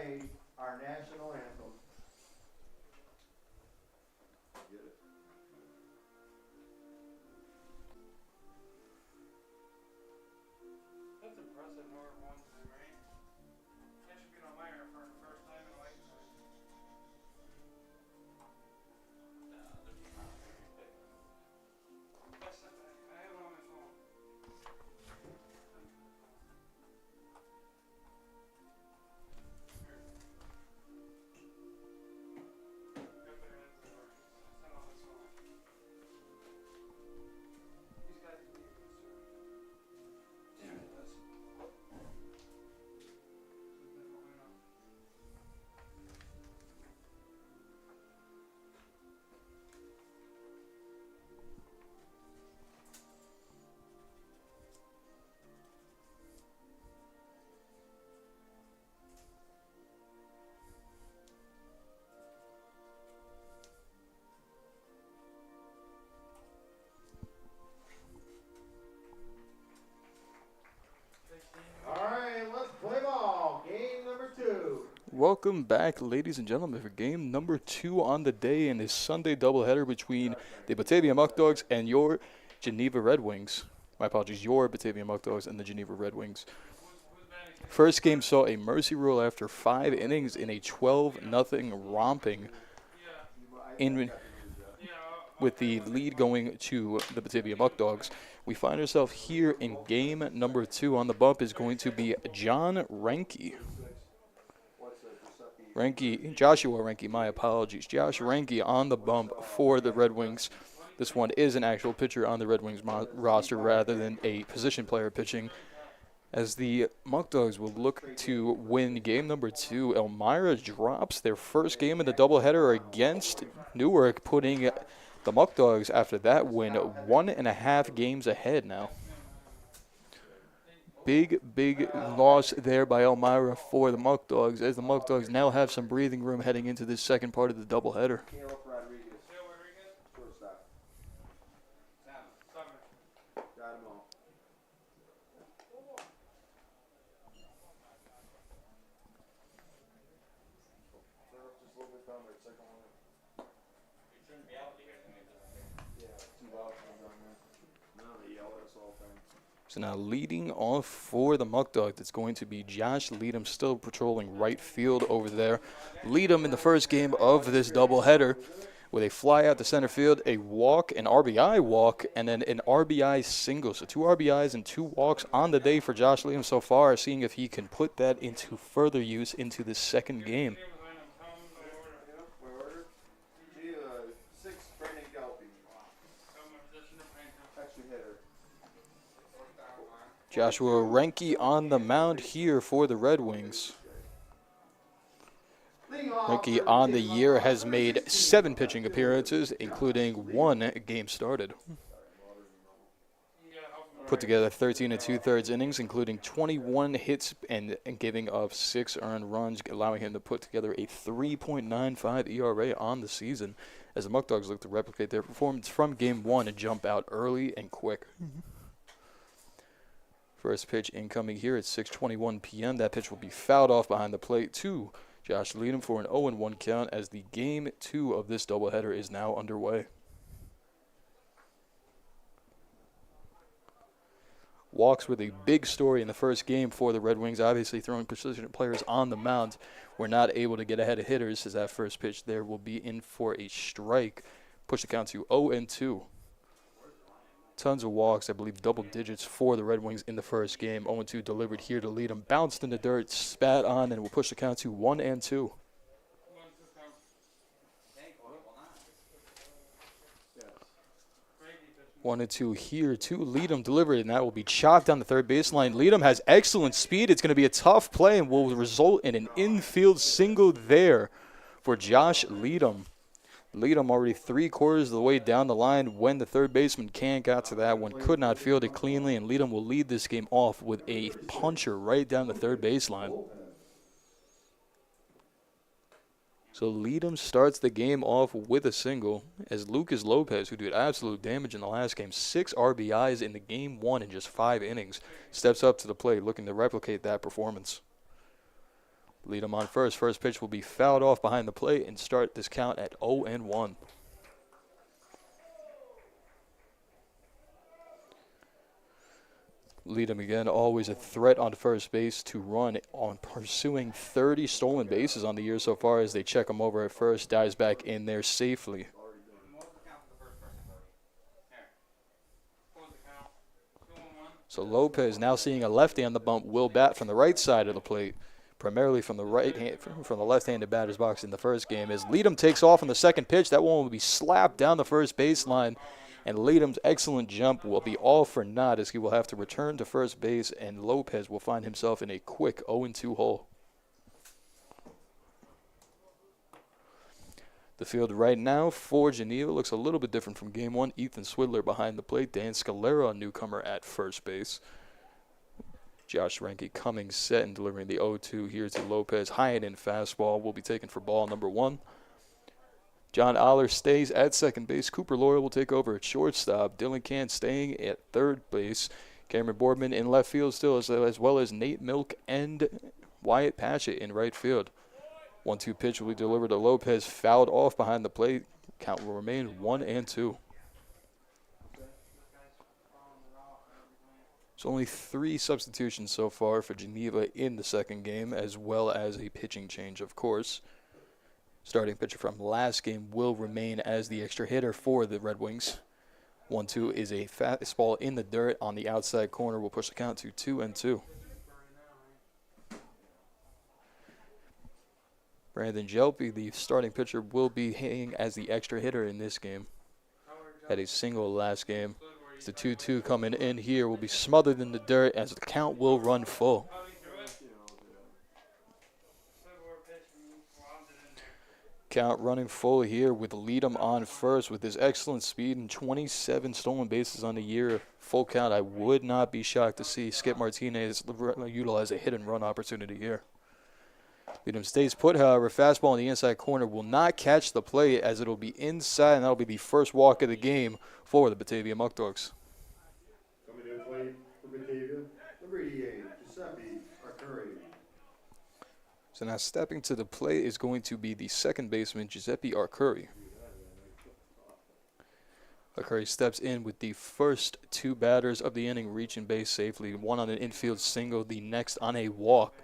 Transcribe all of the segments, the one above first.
Our national anthem. That's impressive, North won today, right? That should be on my for the first time in a lifetime. I have it on my phone. Got better ends than ours. Send all this on. These guys do need this, sir. Damn it, does. All right, let's play ball. Game number 2. Welcome back, ladies and gentlemen, for game number 2 on the day in this Sunday doubleheader between the Batavia Muckdogs and your Geneva Red Wings. My apologies, your Batavia Muckdogs and the Geneva Red Wings. First game saw a mercy rule after 5 innings in a 12-0 romping with the lead going to the Batavia Muckdogs. We find ourselves here in game number 2. On the bump is going to be John Renke. Joshua Renke, my apologies. Josh Renke on the bump for the Red Wings. This one is an actual pitcher on the Red Wings roster rather than a position player pitching. As the Muckdogs will look to win game number 2, Elmira drops their first game in the doubleheader against Newark, putting the Muckdogs after that win 1.5 games ahead now. Big loss there by Elmira for the Muckdogs, as the Muckdogs now have some breathing room heading into this second part of the doubleheader. So now leading off for the Muckdogs, it's going to be Josh Leadham, still patrolling right field over there. Leadham in the first game of this doubleheader with a fly out to center field, a walk, an RBI walk, and then an RBI single. So 2 RBIs and 2 walks on the day for Josh Leadham so far, seeing if he can put that into further use into the second game. Joshua Renke on the mound here for the Red Wings. Renke on the year has made 7 pitching appearances, including 1 game started. Put together 13 2/3 innings, including 21 hits and giving up 6 earned runs, allowing him to put together a 3.95 ERA on the season, as the Muckdogs look to replicate their performance from game 1 and jump out early and quick. First pitch incoming here at 6:21 p.m. That pitch will be fouled off behind the plate to Josh Leadham for an 0-1 count, as the game 2 of this doubleheader is now underway. Walks with a big story in the first game for the Red Wings, obviously throwing precision players on the mound. We're not able to get ahead of hitters, as that first pitch there will be in for a strike. Push the count to 0-2. Tons of walks, I believe double digits for the Red Wings in the first game. 0-2 delivered here to Leadham. Bounced in the dirt, spat on, and will push the count to 1-2. 1-2 here to Leadham delivered, and that will be chopped down the third baseline. Leadham has excellent speed. It's going to be a tough play and will result in an infield single there for Josh Leadham. Leadham already 3/4 of the way down the line when the third baseman got to that one. Could not field it cleanly, and Leadham will lead this game off with a puncher right down the third baseline. So Leadham starts the game off with a single, as Lucas Lopez, who did absolute damage in the last game, 6 RBIs in the game 1 in just 5 innings, steps up to the plate looking to replicate that performance. Lead him on first. First pitch will be fouled off behind the plate and start this count at 0-1. Lead him again, always a threat on first base to run on pursuing 30 stolen bases on the year so far as they check him over at first, dives back in there safely. So Lopez now seeing a lefty on the bump will bat from the right side of the plate, primarily from the left-handed batter's box in the first game. As Leadham takes off on the second pitch, that one will be slapped down the first baseline, and Leadham's excellent jump will be all for naught as he will have to return to first base, and Lopez will find himself in a quick 0-2 hole. The field right now for Geneva looks a little bit different from game one. Ethan Swidler behind the plate. Dan Scalera, a newcomer at first base. Josh Renke coming set and delivering the 0-2 here to Lopez. High and in fastball will be taken for ball number 1. John Aller stays at second base. Cooper Loyal will take over at shortstop. Dylan Can staying at third base. Cameron Boardman in left field still, as well as Nate Milk and Wyatt Patchett in right field. 1-2 pitch will be delivered to Lopez, fouled off behind the plate. Count will remain 1-2. So only 3 substitutions so far for Geneva in the second game, as well as a pitching change, of course. Starting pitcher from last game will remain as the extra hitter for the Red Wings. 1-2 is a fastball in the dirt on the outside corner. Will push the count to 2-2. Brandon Jelpe, the starting pitcher, will be hitting as the extra hitter in this game. Had a single last game. The 2-2 coming in here will be smothered in the dirt as the count will run full. Count running full here with Leadham on first with his excellent speed and 27 stolen bases on the year. Full count, I would not be shocked to see Skip Martinez utilize a hit and run opportunity here. Leadham stays put, however. Fastball in the inside corner will not catch the plate as it will be inside, and that will be the first walk of the game for the Batavia Muckdogs. Coming to the plate for Batavia, number 88, Giuseppe Arcuri. So now stepping to the plate is going to be the second baseman, Giuseppe Arcuri. Arcuri steps in with the first 2 batters of the inning reaching base safely. One on an infield single, the next on a walk.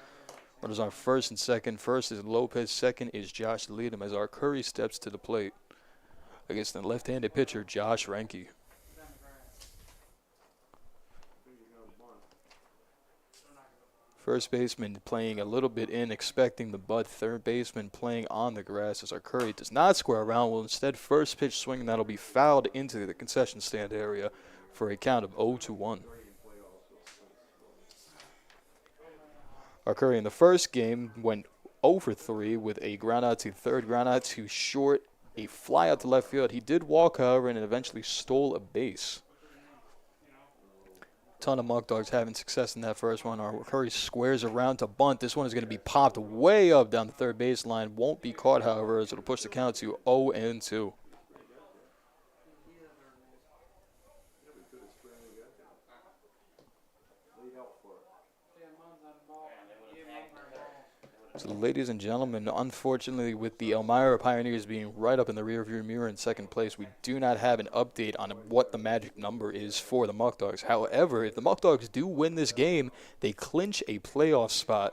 Runners on first and second. First is Lopez. Second is Josh Leadham as Arcuri steps to the plate against the left-handed pitcher, Josh Renke. First baseman playing a little bit in, expecting the butt. Third baseman playing on the grass as Arcuri does not square around. Will instead first pitch swing, and that'll be fouled into the concession stand area for a count of 0-1. Arcuri in the first game went 0-3 with a ground out to third, ground out to short, a fly out to left field. He did walk, however, and eventually stole a base. Ton of Muckdogs having success in that first one. Arcuri squares around to bunt. This one is going to be popped way up down the third baseline. Won't be caught, however, as it'll push the count to 0-2. So, ladies and gentlemen, unfortunately, with the Elmira Pioneers being right up in the rearview mirror in second place, we do not have an update on what the magic number is for the Muckdogs. However, if the Muckdogs do win this game, they clinch a playoff spot.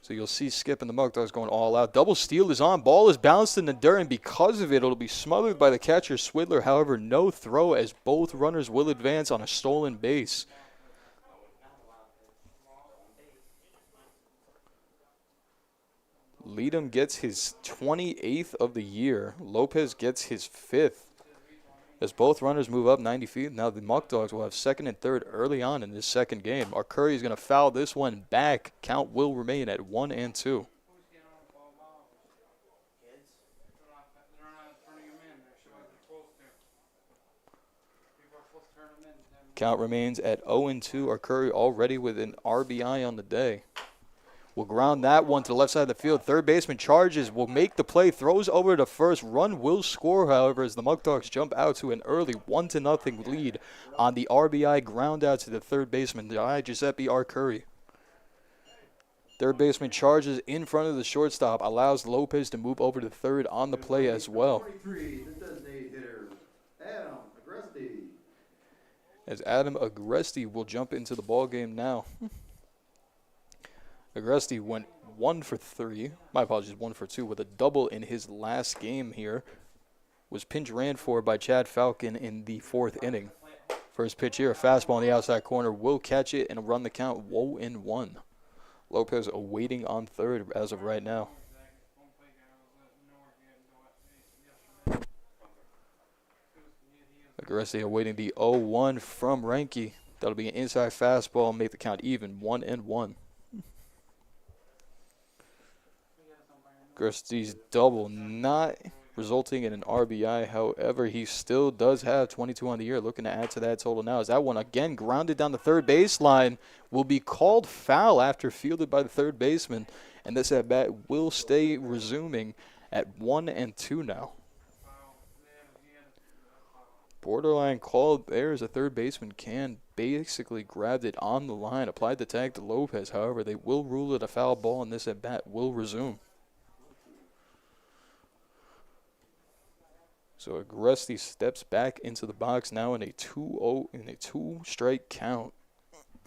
So you'll see Skip and the Muckdogs going all out. Double steal is on. Ball is bounced in the dirt, and because of it, it'll be smothered by the catcher, Swidler. However, no throw as both runners will advance on a stolen base. Leadham gets his 28th of the year. Lopez gets his 5th. As both runners move up 90 feet, now the Muckdogs will have second and third early on in this second game. Arcuri is going to foul this one back. Count will remain at 1-2. Count remains at 0-2. Arcuri already with an RBI on the day. Will ground that one to the left side of the field. Third baseman charges, will make the play, throws over to first. Run will score, however, as the Muckdogs jump out to an early 1-0 lead on the RBI ground out to the third baseman, Giuseppe Arcuri. Third baseman charges in front of the shortstop, allows Lopez to move over to third on the play as well. 23, the designated hitter, Adam Agresti. As Adam Agresti will jump into the ball game now. Agresti went 1 for 3. My apologies, 1 for 2 with a double in his last game here. Was pinch ran for by Chad Falcon in the 4th inning. First pitch here, a fastball in the outside corner, will catch it and run the count 0-1. Lopez awaiting on third as of right now. Agresti awaiting the 0-1 from Reinke. That'll be an inside fastball, make the count even, 1-1. Agresti's double not resulting in an RBI. However, he still does have 22 on the year, looking to add to that total now. As that one again grounded down the third baseline, will be called foul after fielded by the third baseman. And this at bat will stay resuming at 1-2 now. Borderline called there as a third baseman can basically grabbed it on the line, applied the tag to Lopez. However, they will rule it a foul ball, and this at bat will resume. So Agresti steps back into the box now in a 2-0 in a 2-strike count,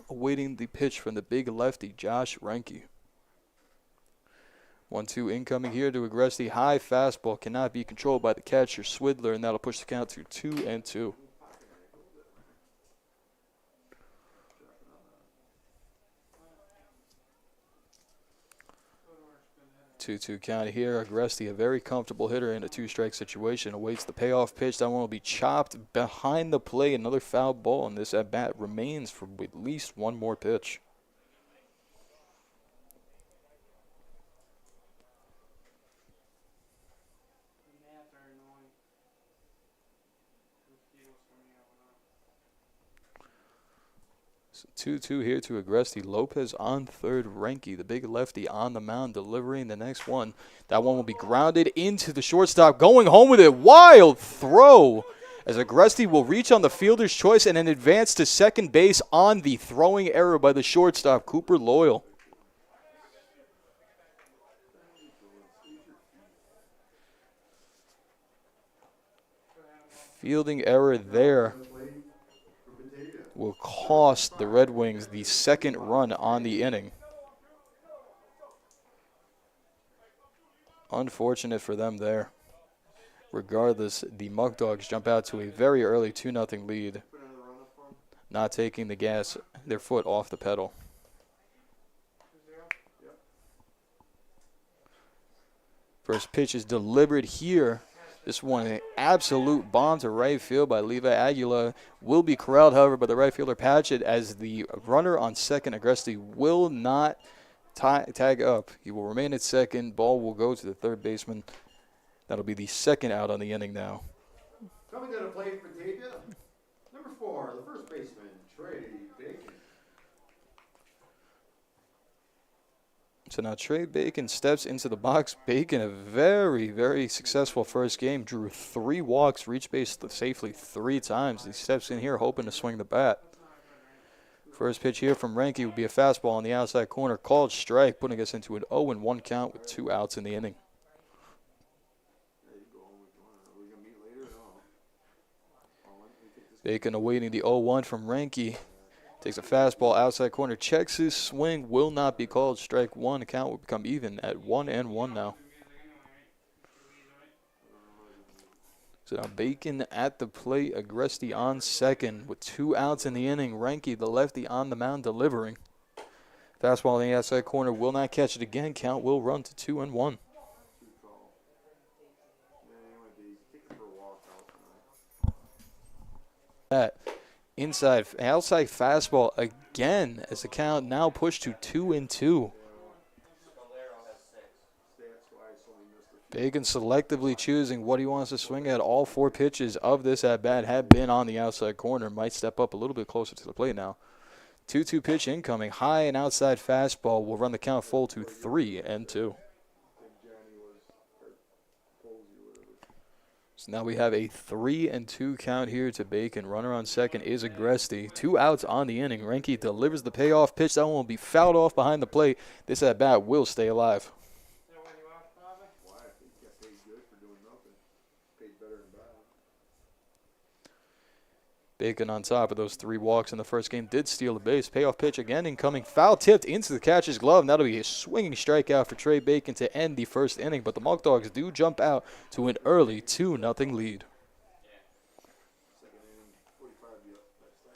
awaiting the pitch from the big lefty Josh Reinke. 1-2 incoming here to Agresti. High fastball cannot be controlled by the catcher Swidler, and that'll push the count to 2-2. 2-2 count here. Agresti, a very comfortable hitter in a 2-strike situation, awaits the payoff pitch. That one will be chopped behind the plate. Another foul ball, and this at bat remains for at least one more pitch. So 2-2 here to Agresti. Lopez on third. Reinke, the big lefty, on the mound, delivering the next one. That one will be grounded into the shortstop. Going home with it. Wild throw as Agresti will reach on the fielder's choice and an advance to second base on the throwing error by the shortstop, Cooper Loyal. Fielding error there will cost the Red Wings the second run on the inning. Unfortunate for them there. Regardless, the Muckdogs jump out to a very early 2-0 lead, not taking their foot off the pedal. First pitch is delivered here. This one, an absolute bomb to right field by Levi Aguila, will be corralled, however, by the right fielder Patchett, as the runner on second, Agresti, will not tag up. He will remain at second. Ball will go to the third baseman. That'll be the second out on the inning now. Coming to the plate for Batavia, number 4, the first baseman, Trey Bacon. So now Trey Bacon steps into the box. Bacon, a very, very successful first game. Drew 3 walks, reached base safely 3 times. He steps in here hoping to swing the bat. First pitch here from Reinke would be a fastball on the outside corner. Called strike, putting us into an 0-1 count with 2 outs in the inning. Bacon awaiting the 0-1 from Reinke. Takes a fastball outside corner, checks his swing, will not be called. Strike one. The count will become even at 1-1 now. So now Bacon at the plate, Agresti on second with 2 outs in the inning. Reinke, the lefty, on the mound delivering. Fastball in the outside corner, will not catch it again. Count will run to 2-1. That outside fastball again as the count now pushed to 2-2. Bacon selectively choosing what he wants to swing at. All 4 pitches of this at bat have been on the outside corner. Might step up a little bit closer to the plate now. 2-2 pitch incoming. High and outside fastball will run the count full to 3-2. So now we have a 3-2 count here to Bacon. Runner on second is Agresti. 2 outs on the inning. Renke delivers the payoff pitch. That one will be fouled off behind the plate. This at bat will stay alive. Why? I think he got paid good for doing nothing. Paid better than bad. Bacon on top of those 3 walks in the first game did steal a base. Payoff pitch again incoming. Foul tipped into the catcher's glove. And that'll be a swinging strikeout for Trey Bacon to end the first inning. But the Muckdogs do jump out to an early 2-0 lead. Second inning, 45 the next time.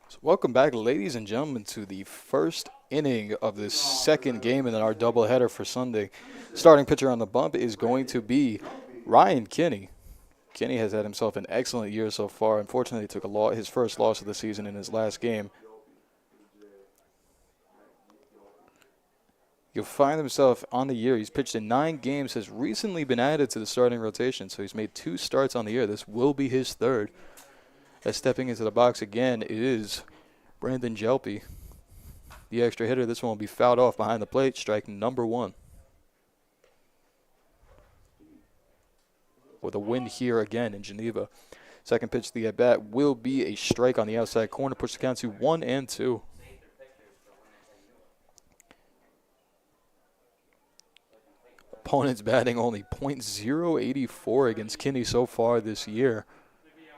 So welcome back, ladies and gentlemen, to the first inning of this second game in our doubleheader for Sunday. Starting pitcher on the bump is going to be Ryan Kinney. Kinney has had himself an excellent year so far. Unfortunately, he took his first loss of the season in his last game. He'll find himself on the year. He's pitched in 9 games, has recently been added to the starting rotation, so he's made 2 starts on the year. This will be his third. As stepping into the box again is Brandon Jelpe, the extra hitter. This one will be fouled off behind the plate, strike number 1. With a win here again in Geneva. Second pitch to the at-bat will be a strike on the outside corner, push the count to 1-2. Opponent's batting only .084 against Kinney so far this year,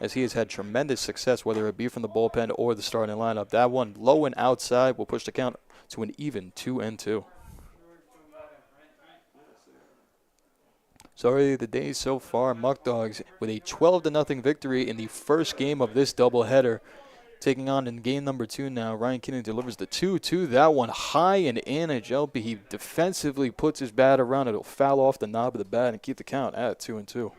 as he has had tremendous success, whether it be from the bullpen or the starting lineup. That one low and outside will push the count to an even 2-2. Sorry, the day so far, Muckdogs with a 12-0 victory in the first game of this doubleheader. Taking on in game number 2 now, Ryan Kinney delivers the 2-2. That one high and in at Jelpe. He defensively puts his bat around it. It'll foul off the knob of the bat and keep the count at 2-2.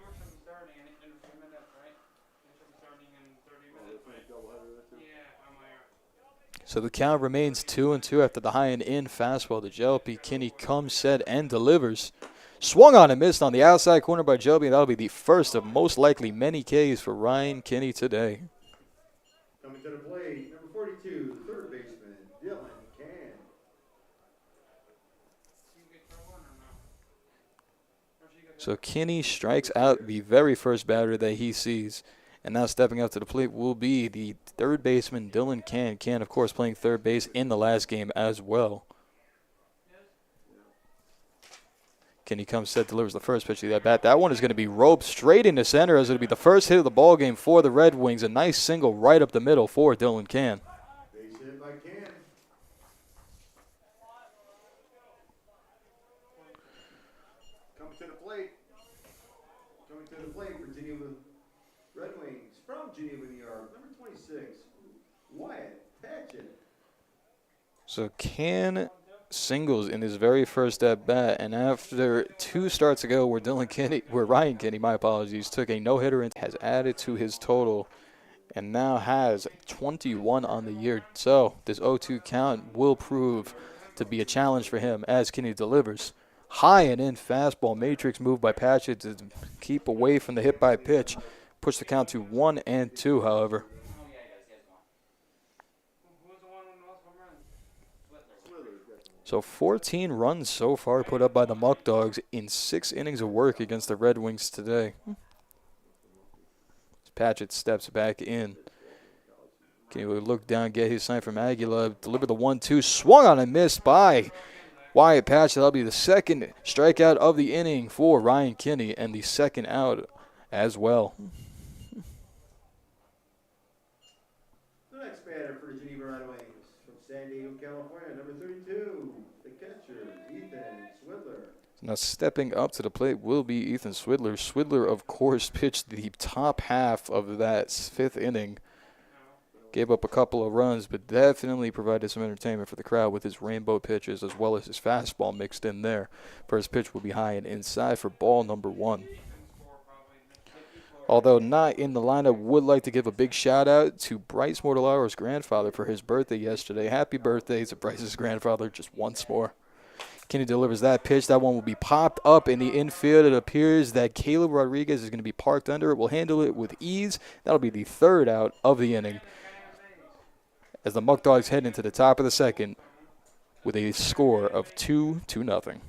So the count remains 2-2 after the high and in fastball to Jelpe. Kinney comes set and delivers. Swung on and missed on the outside corner by Jelpe. That'll be the first of most likely many Ks for Ryan Kinney today. Coming to the plate, number 42, the third baseman, Dylan Can. So Kinney strikes out the very first batter that he sees. And now stepping up to the plate will be the third baseman, Dylan Can. Can, of course, playing third base in the last game as well. Kinney comes set, delivers the first pitch of that bat. That one is going to be roped straight into center, as it'll be the first hit of the ball game for the Red Wings. A nice single right up the middle for Dylan Can. Base hit by Can. Coming to the plate. Coming to the plate for Geneva Red Wings from Geneva, New York. Number 26, Wyatt Patchett. So Can singles in his very first at bat, and after 2 starts ago where Ryan Kinney, took a no-hitter and has added to his total and now has 21 on the year. So this 0-2 count will prove to be a challenge for him as Kinney delivers. High and in fastball, matrix move by Patchett to keep away from the hit by pitch. Push the count to 1-2, however. So 14 runs so far put up by the Muckdogs in 6 innings of work against the Red Wings today. Patchett steps back in. Can he look down, get his sign from Aguila, deliver the 1-2, swung on and missed by Wyatt Patchett. That'll be the second strikeout of the inning for Ryan Kinney and the second out as well. The next batter for the Geneva Red Wings from San Diego, California, number 32, the catcher, Ethan Swidler. Now stepping up to the plate will be Ethan Swidler. Swidler, of course, pitched the top half of that 5th inning. Gave up a couple of runs, but definitely provided some entertainment for the crowd with his rainbow pitches as well as his fastball mixed in there. First pitch will be high and inside for ball number 1. Although not in the lineup, would like to give a big shout out to Bryce Mortalaro's grandfather for his birthday yesterday. Happy birthday to Bryce's grandfather just once more. Kinney delivers that pitch. That one will be popped up in the infield. It appears that Caleb Rodriguez is going to be parked under it. Will handle it with ease. That'll be the 3rd out of the inning, as the Muckdogs head into the top of the 2nd with a score of 2-0.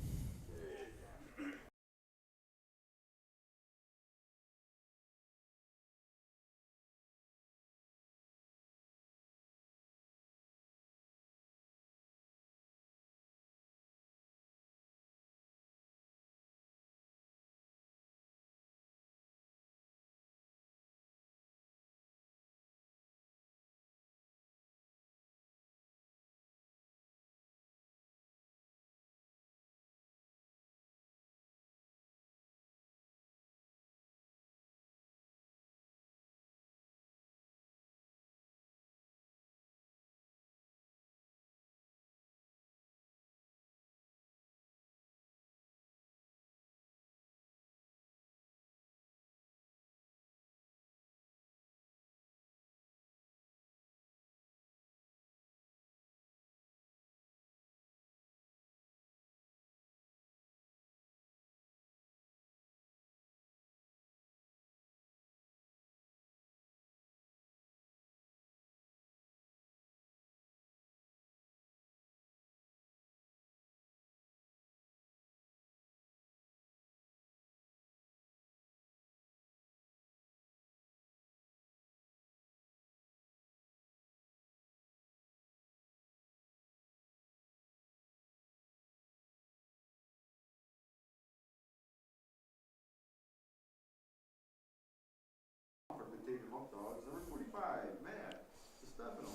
Batavia Muckdogs, number 45, Matt Stefano.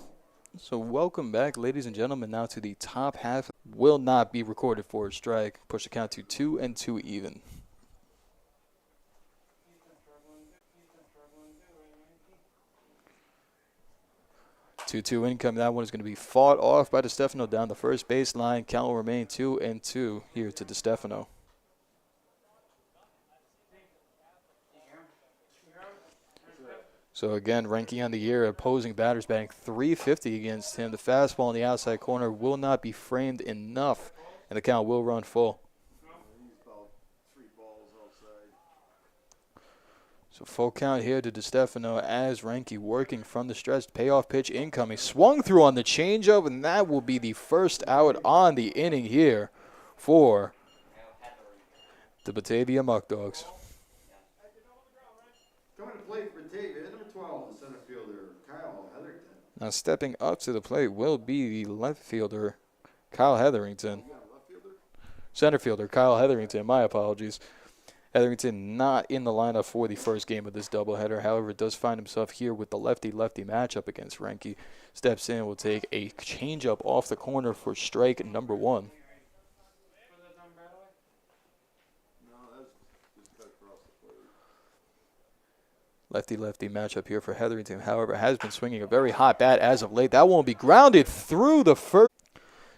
So welcome back, ladies and gentlemen, now to the top half. Will not be recorded for a strike. Push the count to 2-2 even. 2-2 incoming. That one is going to be fought off by DeStefano down the first baseline. Count will remain 2-2 here to DeStefano. So again, ranking on the year, opposing batters batting .350 against him. The fastball in the outside corner will not be framed enough, and the count will run full. So full count here to DeStefano as Ranky working from the stretch. Payoff pitch incoming. Swung through on the changeup, and that will be the first out on the inning here for the Batavia Muckdogs. Coming to play for Batavia, number 12, the center fielder, Kyle Hetherington. Now stepping up to the plate will be the left fielder, Kyle Hetherington. Center fielder, Kyle Hetherington. My apologies. Hetherington not in the lineup for the first game of this doubleheader. However, does find himself here with the lefty-lefty matchup against Ranky. Steps in, will take a changeup off the corner for strike number 1. Lefty-lefty matchup here for Hetherington. However, has been swinging a very hot bat as of late. That won't be grounded through the first.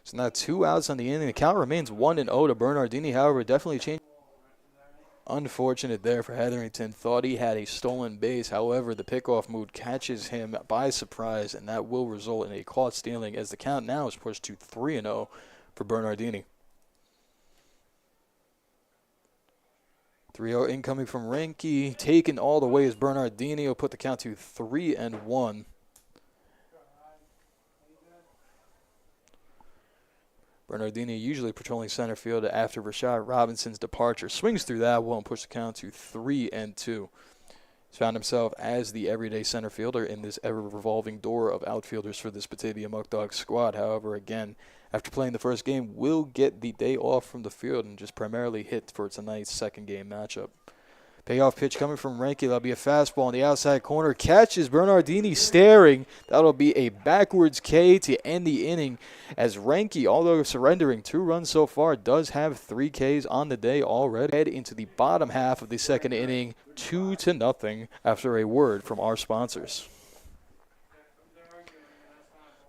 So now 2 outs on the inning. The count remains 1-0 to Bernardini. However, definitely changed. Unfortunate there for Hetherington. Thought he had a stolen base. However, the pickoff move catches him by surprise, and that will result in a caught stealing as the count now is pushed to 3-0 for Bernardini. 3-0 incoming from Ranky. Taken all the way as Bernardini will put the count to 3-1. Bernardini, usually patrolling center field after Rashad Robinson's departure, swings through that one and pushes the count to 3-2. He's found himself as the everyday center fielder in this ever-revolving door of outfielders for this Batavia Muckdogs squad. However, again, after playing the first game, will get the day off from the field and just primarily hit for tonight's second game matchup. Payoff pitch coming from Renke. That'll be a fastball in the outside corner. Catches Bernardini staring. That'll be a backwards K to end the inning, as Renke, although surrendering 2 runs so far, does have 3 Ks on the day already. Head into the bottom half of the second inning, 2-0 after a word from our sponsors.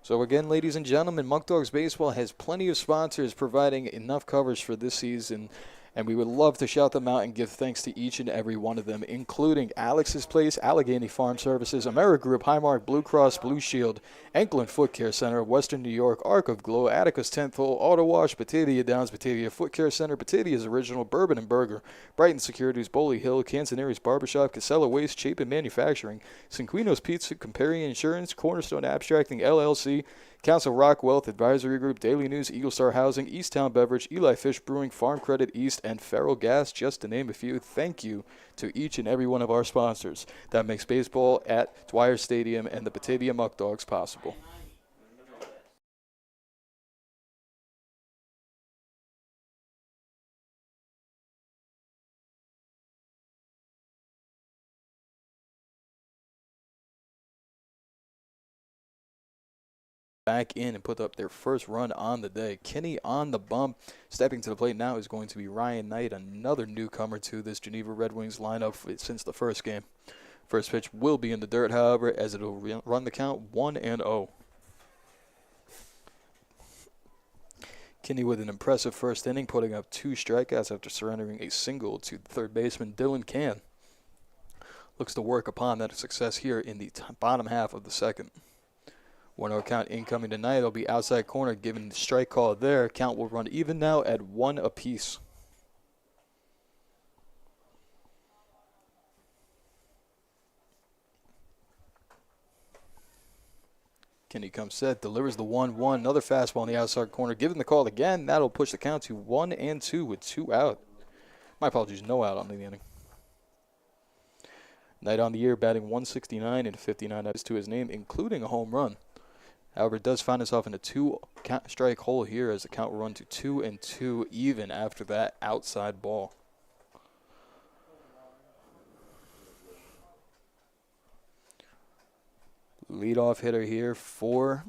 So again, ladies and gentlemen, Muckdogs Baseball has plenty of sponsors providing enough coverage for this season, and we would love to shout them out and give thanks to each and every one of them, including Alex's Place, Allegheny Farm Services, AmeriGroup, Highmark, Blue Cross, Blue Shield, Ankle and Foot Care Center, Western New York, Arc of Glow, Atticus Tenthole, Auto Wash, Batavia Downs, Batavia Foot Care Center, Batavia's Original, Bourbon and Burger, Brighton Securities, Boley Hill, Canzoneri's Barbershop, Casella Waste, Chapin Manufacturing, Cinquino's Pizza, Compari Insurance, Cornerstone Abstracting, LLC, Council Rock Wealth Advisory Group, Daily News, Eagle Star Housing, Easttown Beverage, Eli Fish Brewing, Farm Credit East, and Feral Gas, just to name a few. Thank you to each and every one of our sponsors that makes baseball at Dwyer Stadium and the Batavia Muckdogs possible. Back in and put up their first run on the day. Kinney on the bump. Stepping to the plate now is going to be Ryan Knight, another newcomer to this Geneva Red Wings lineup since the first game. First pitch will be in the dirt, however, as it will run the count 1-0. Kinney with an impressive first inning, putting up 2 strikeouts after surrendering a single to third baseman Dylan Can. Looks to work upon that success here in the bottom half of the second. 1-0 count incoming tonight. It'll be outside corner. Given the strike call there, count will run even now at 1 apiece. Kinney comes set, delivers the 1-1. Another fastball in the outside corner. Given the call again, that'll push the count to 1-2 with 2 out. My apologies, no out on the inning. Knight on the year, batting 169 and 59 outs to his name, including a home run. However, it does find itself in a 2-strike hole here as the count will run to 2-2 even after that outside ball. Leadoff hitter here for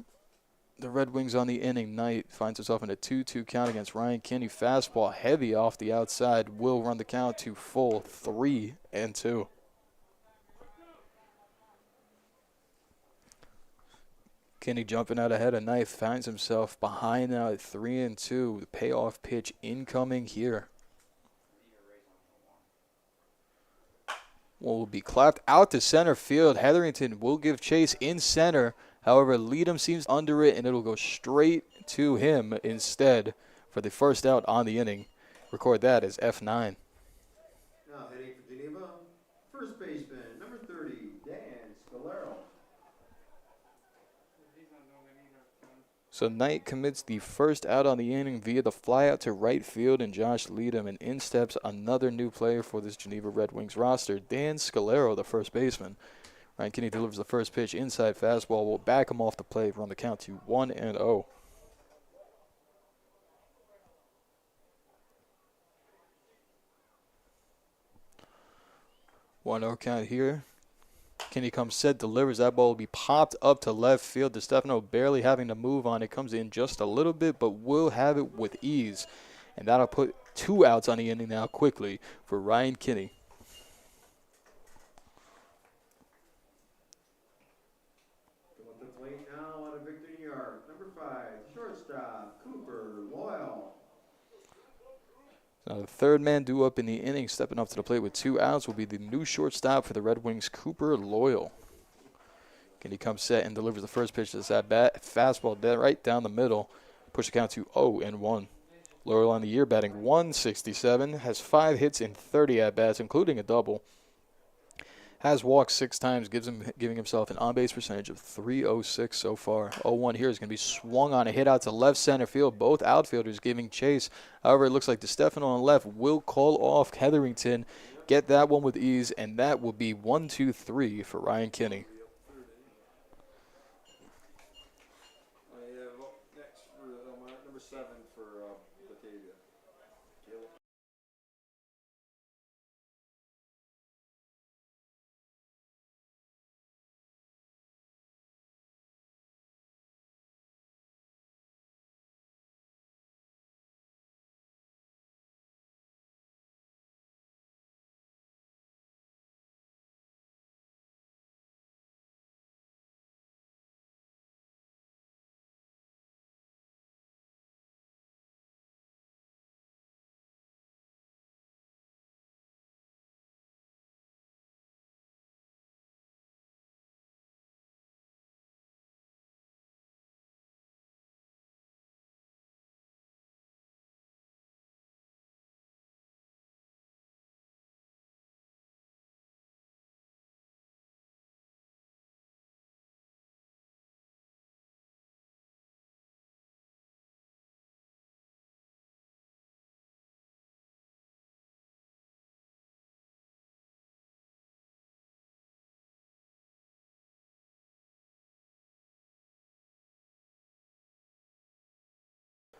the Red Wings on the inning. Knight finds himself in a 2-2 count against Ryan Kinney. Fastball heavy off the outside will run the count to full 3-2. Kinney jumping out ahead of Knight, finds himself behind now at 3-2. The payoff pitch incoming here. Will be clapped out to center field. Hetherington will give chase in center. However, Leadham seems under it, and it'll go straight to him instead for the first out on the inning. Record that as F9. Now heading for Geneva, first baseman, number 30, Dan Scalero. So Knight commits the first out on the inning via the flyout to right field and Josh Leadham, and in steps another new player for this Geneva Red Wings roster, Dan Scalero, the first baseman. Ryan Kinney delivers the first pitch, inside fastball, will back him off the plate, run the count to 1-0. One 0 count here. Kinney comes set, delivers. That ball will be popped up to left field. DeStefano barely having to move on it. Comes in just a little bit, but will have it with ease. And that'll put 2 outs on the inning now quickly for Ryan Kinney. Going to the plate now out of Victor, New York, number 5, shortstop, Cooper Loyal. Now the third man due up in the inning, stepping up to the plate with 2 outs, will be the new shortstop for the Red Wings, Cooper Loyal. Kinney comes set and delivers the first pitch to this at-bat. Fastball right down the middle. Push the count to 0-1. Loyal on the year, batting 167, has 5 hits in 30 at-bats, including a double. Has walked 6 times, giving himself an on-base percentage of .306 so far. 0-1 here is going to be swung on a hit out to left center field. Both outfielders giving chase. However, it looks like DeStefano on the left will call off Hetherington, get that one with ease, and that will be 1-2-3 for Ryan Kinney. Next for number 7 for Batavia. Caleb.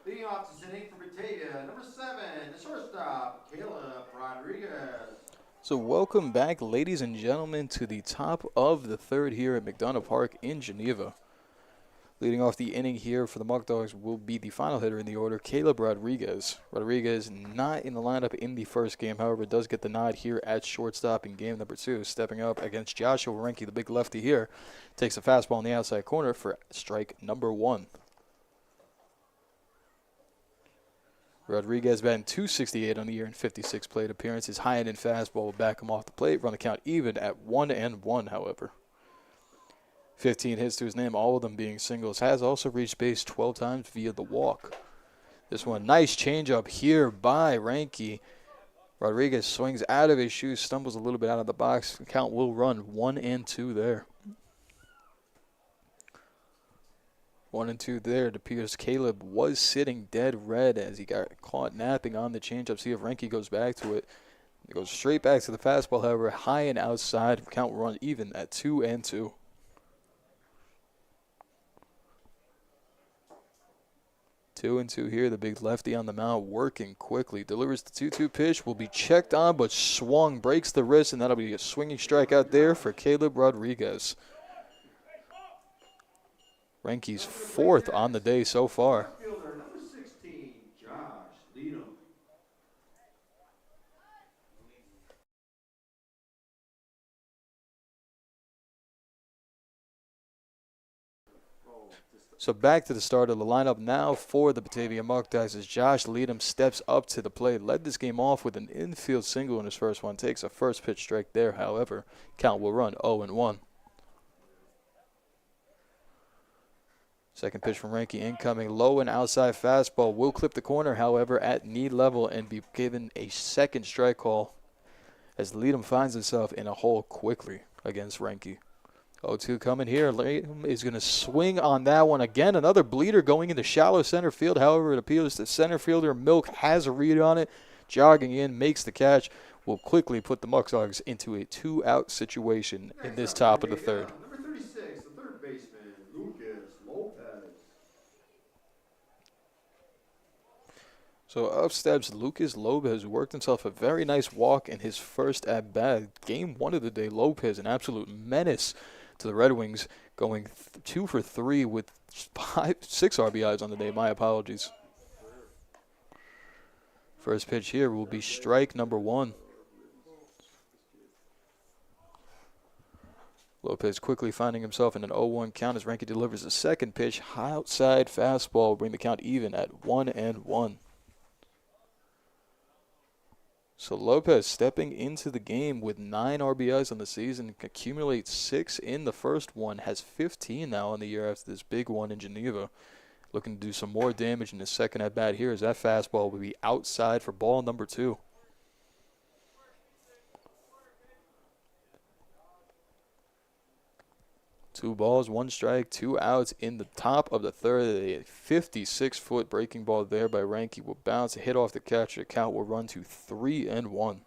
Leading off this inning for Batavia, number 7, the shortstop, Caleb Rodriguez. So welcome back, ladies and gentlemen, to the top of the third here at McDonough Park in Geneva. Leading off the inning here for the Muckdogs will be the final hitter in the order, Caleb Rodriguez. Rodriguez not in the lineup in the first game, however, does get the nod here at shortstop in game number 2, stepping up against Joshua Renke, the big lefty here. Takes a fastball in the outside corner for strike number 1. Rodriguez batting .268 on the year in 56 plate appearances. High-end and fastball will back him off the plate. Run the count even at 1-1, however. 15 hits to his name, all of them being singles. Has also reached base 12 times via the walk. This one, nice changeup here by Renke. Rodriguez swings out of his shoes, stumbles a little bit out of the box. The count will run 1-2 there. 1-2 there. It appears Caleb was sitting dead red as he got caught napping on the changeup. See if Renke goes back to it. It goes straight back to the fastball, however, high and outside. Count will run even at 2-2. 2-2 here. The big lefty on the mound working quickly. Delivers the 2-2 pitch. Will be checked on, but swung. Breaks the wrist, and that'll be a swinging strikeout there for Caleb Rodriguez. Renke's 4th on the day so far. Fielder number 16, Josh Leadham. So back to the start of the lineup now for the Batavia Muckdogs as Josh Leadham steps up to the plate. Led this game off with an infield single in his first one. Takes a first pitch strike there, however. Count will run 0-1. Second pitch from Renke incoming. Low and outside fastball. Will clip the corner, however, at knee level and be given a second strike call as Leadham finds himself in a hole quickly against Renke. 0-2 coming here. Leadham is going to swing on that one again. Another bleeder going into shallow center field. However, it appears that center fielder Milk has a read on it. Jogging in, makes the catch. Will quickly put the Muckdogs into a 2-out situation in this top of the third. Number 36, the third baseman, Lucas Lopez. So up steps Lucas Lopez, who worked himself a very nice walk in his first at-bat. Game 1 of the day, Lopez, an absolute menace to the Red Wings, going 2 for 3 with 6 RBIs on the day. My apologies. First pitch here will be strike number 1. Lopez quickly finding himself in an 0-1 count as Renke delivers a second pitch. Outside fastball will bring the count even at 1-1. So Lopez stepping into the game with 9 RBIs on the season, accumulates 6 in the first one, has 15 now on the year after this big one in Geneva. Looking to do some more damage in his second at-bat here as that fastball will be outside for ball number 2. 2 balls, 1 strike, 2 outs in the top of the third. A 56-foot breaking ball there by Ranky will bounce, hit off the catcher. The count will run to 3-1.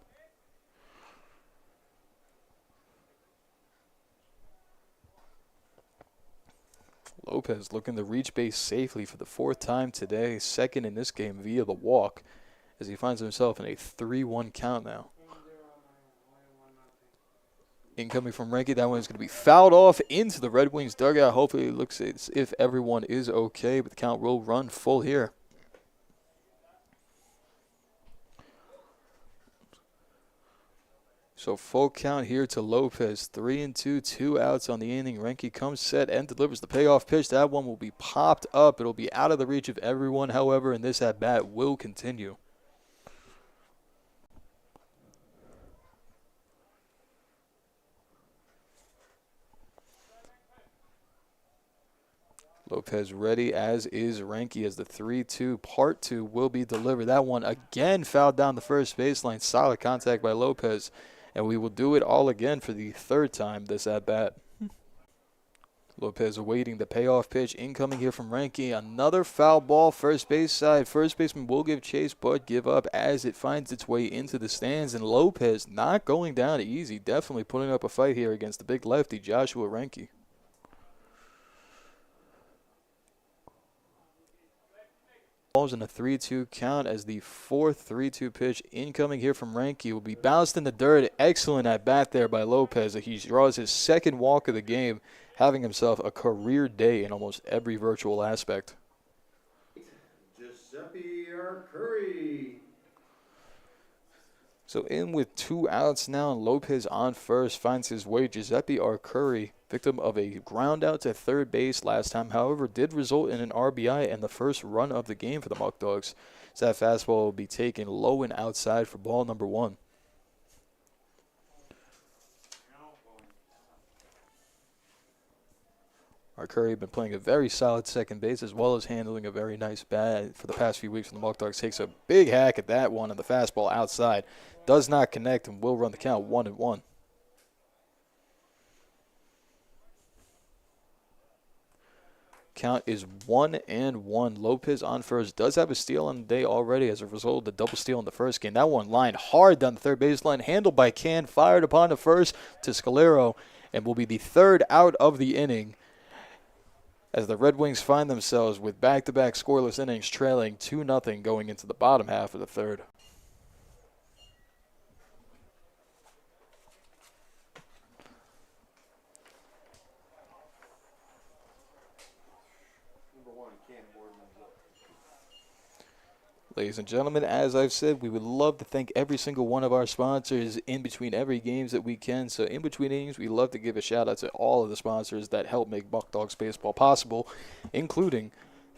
Lopez looking to reach base safely for the 4th time today, 2nd in this game via the walk, as he finds himself in a 3-1 count now. Incoming from Ranky, that one is going to be fouled off into the Red Wings dugout. Hopefully it looks as if everyone is okay, but the count will run full here. So full count here to Lopez. 3-2, 2 outs on the inning. Ranky comes set and delivers the payoff pitch. That one will be popped up. It'll be out of the reach of everyone, however, and this at-bat will continue. Lopez ready, as is Ranky, as the 3-2 part 2 will be delivered. That one again fouled down the first baseline. Solid contact by Lopez. And we will do it all again for the 3rd time this at-bat. Lopez awaiting the payoff pitch. Incoming here from Ranky. Another foul ball, first base side. First baseman will give chase but give up as it finds its way into the stands. And Lopez not going down easy. Definitely putting up a fight here against the big lefty, Joshua Ranky. Balls in a 3-2 count as the 4th 3-2 pitch incoming here from Ranky will be bounced in the dirt. Excellent at bat there by Lopez. He draws his 2nd walk of the game, having himself a career day in almost every virtual aspect. Giuseppe Arcuri. So in with 2 outs now, and Lopez on first finds his way. Giuseppe Arcuri, victim of a ground out to third base last time, however, did result in an RBI and the first run of the game for the Muckdogs. So that fastball will be taken low and outside for ball number 1. Arcuri been playing a very solid second base as well as handling a very nice bat for the past few weeks. And the Muckdogs takes a big hack at that one, and the fastball outside does not connect and will run the count 1-1. Count is 1-1. Lopez on first does have a steal on the day already as a result of the double steal in the first game. That one lined hard down the third baseline, handled by Can, fired upon the first to Scalero, and will be the 3rd out of the inning, as the Red Wings find themselves with back-to-back scoreless innings, trailing 2-0 going into the bottom half of the 3rd. Ladies and gentlemen, as I've said, we would love to thank every single one of our sponsors in between every games that we can. So in between innings, we love to give a shout out to all of the sponsors that help make Muckdogs baseball possible, including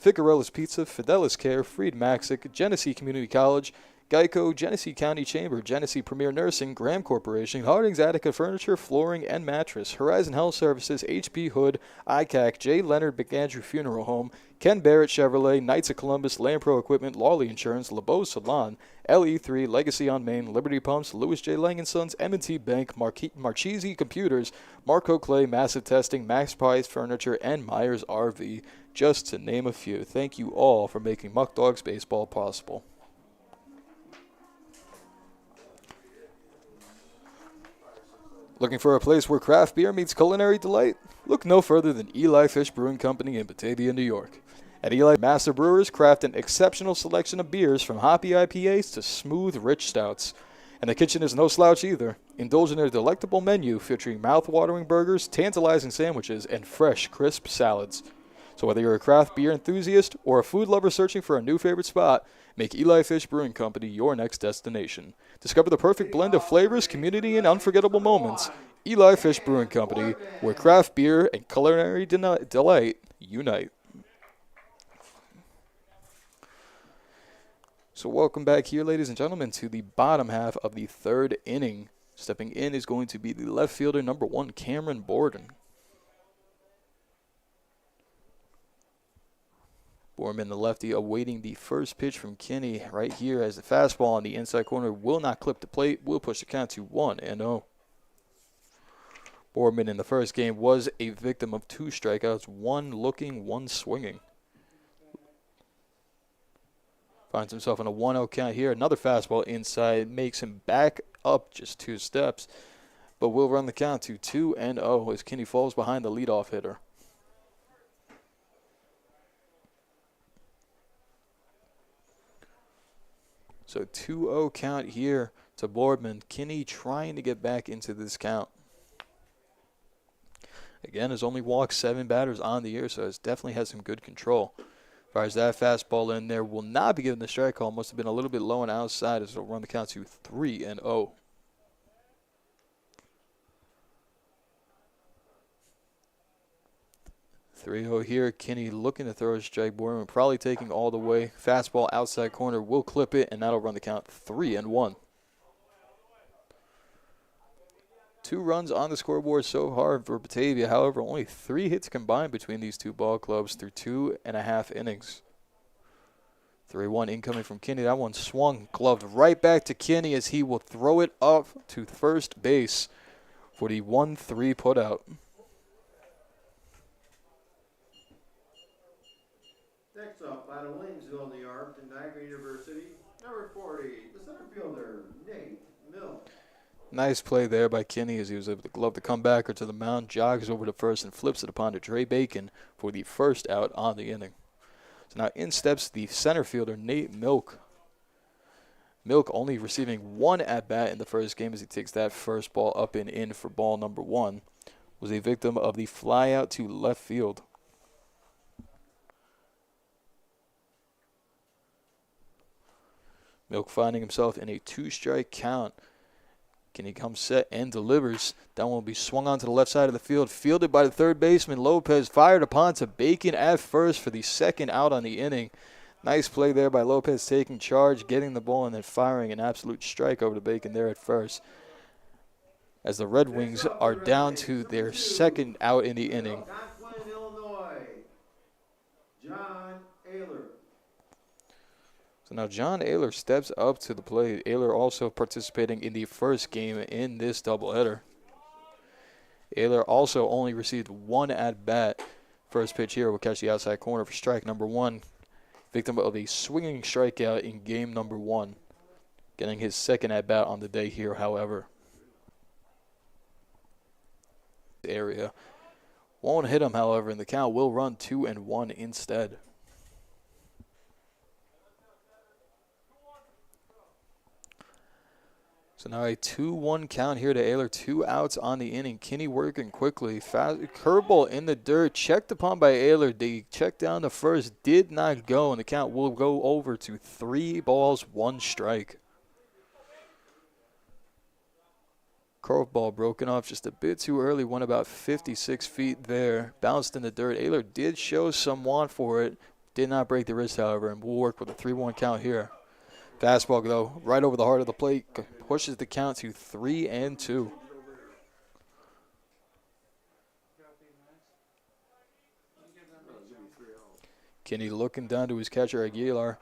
Ficarella's Pizza, Fidelis Care, Freed Maxic, Genesee Community College, Geico, Genesee County Chamber, Genesee Premier Nursing, Graham Corporation, Harding's Attica Furniture, Flooring, and Mattress, Horizon Health Services, HP Hood, ICAC, J. Leonard McAndrew Funeral Home, Ken Barrett Chevrolet, Knights of Columbus, Lampro Equipment, Lawley Insurance, LeBeau Salon, LE3, Legacy on Main, Liberty Pumps, Louis J. Lang & Sons, M&T Bank, Marchese Computers, Marco Clay, Massive Testing, Max Price Furniture, and Myers RV, just to name a few. Thank you all for making Muckdogs baseball possible. Looking for a place where craft beer meets culinary delight? Look no further than Eli Fish Brewing Company in Batavia, New York. At Eli, master brewers craft an exceptional selection of beers from hoppy IPAs to smooth, rich stouts. And the kitchen is no slouch either. Indulge in their delectable menu featuring mouth-watering burgers, tantalizing sandwiches, and fresh, crisp salads. So whether you're a craft beer enthusiast or a food lover searching for a new favorite spot, make Eli Fish Brewing Company your next destination. Discover the perfect blend of flavors, community, and unforgettable moments. Eli Fish Brewing Company, where craft beer and culinary delight unite. So welcome back here, ladies and gentlemen, to the bottom half of the 3rd inning. Stepping in is going to be the left fielder, number 1, Cameron Borden. Borman, the lefty, awaiting the first pitch from Kinney right here as the fastball on the inside corner will not clip the plate, will push the count to 1-0. Boardman in the first game was a victim of 2 strikeouts, 1 looking, 1 swinging. Finds himself in a 1-0 count here. Another fastball inside makes him back up just 2 steps, but will run the count to 2-0 as Kinney falls behind the leadoff hitter. So 2-0 count here to Boardman. Kinney trying to get back into this count. Again, has only walked 7 batters on the year, so has definitely had some good control. Fires that fastball in there, will not be given the strike call. Must have been a little bit low and outside as it'll run the count to 3-0. 3-0 here. Kinney looking to throw a strike. Boardman probably taking all the way. Fastball outside corner will clip it, and that'll run the count 3-1. 2 runs on the scoreboard so far for Batavia. However, only 3 hits combined between these 2 ball clubs through 2.5 innings. 3-1 incoming from Kinney. That one swung, gloved right back to Kinney as he will throw it up to first base for the 1-3 putout. Next up, out of Williamsville, New York, to Niagara University, number 40, the center fielder, Nate Milk. Nice play there by Kinney as he was able to glove the comebacker to the mound, jogs over to first and flips it upon to Dre Bacon for the first out on the inning. So now in steps the center fielder, Nate Milk. Milk only receiving 1 at-bat in the first game as he takes that first ball up and in for ball number 1. Was a victim of the fly out to left field. Milk finding himself in a 2-strike count. Kinney comes set and delivers. That one will be swung onto the left side of the field. Fielded by the third baseman, Lopez. Fired upon to Bacon at first for the second out on the inning. Nice play there by Lopez taking charge, getting the ball, and then firing an absolute strike over to Bacon there at first. As the Red Wings are down to their second out in the inning. Illinois, John Ayler. So now John Ayler steps up to the plate. Ayler also participating in the first game in this doubleheader. Ayler also only received 1 at-bat. First pitch here will catch the outside corner for strike number 1. Victim of a swinging strikeout in game number 1. Getting his second at-bat on the day here, however. Area won't hit him, however, and the count will run 2-1 instead. So now a 2-1 count here to Ayler. 2 outs on the inning. Kinney working quickly. Fast curveball in the dirt. Checked upon by Ayler. They checked down the first. Did not go. And the count will go over to 3 balls, 1 strike. Curveball broken off just a bit too early. Went about 56 feet there. Bounced in the dirt. Ayler did show some want for it. Did not break the wrist, however. And will work with a 3-1 count here. Fastball, though, right over the heart of the plate, pushes the count to 3-2. Kinney looking down to his catcher, Aguilar.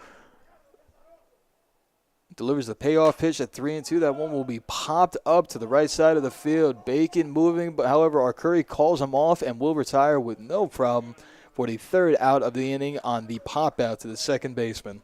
Delivers the payoff pitch at 3-2. That one will be popped up to the right side of the field. Bacon moving, but however, Arcuri calls him off and will retire with no problem for the 3rd out of the inning on the pop out to the second baseman.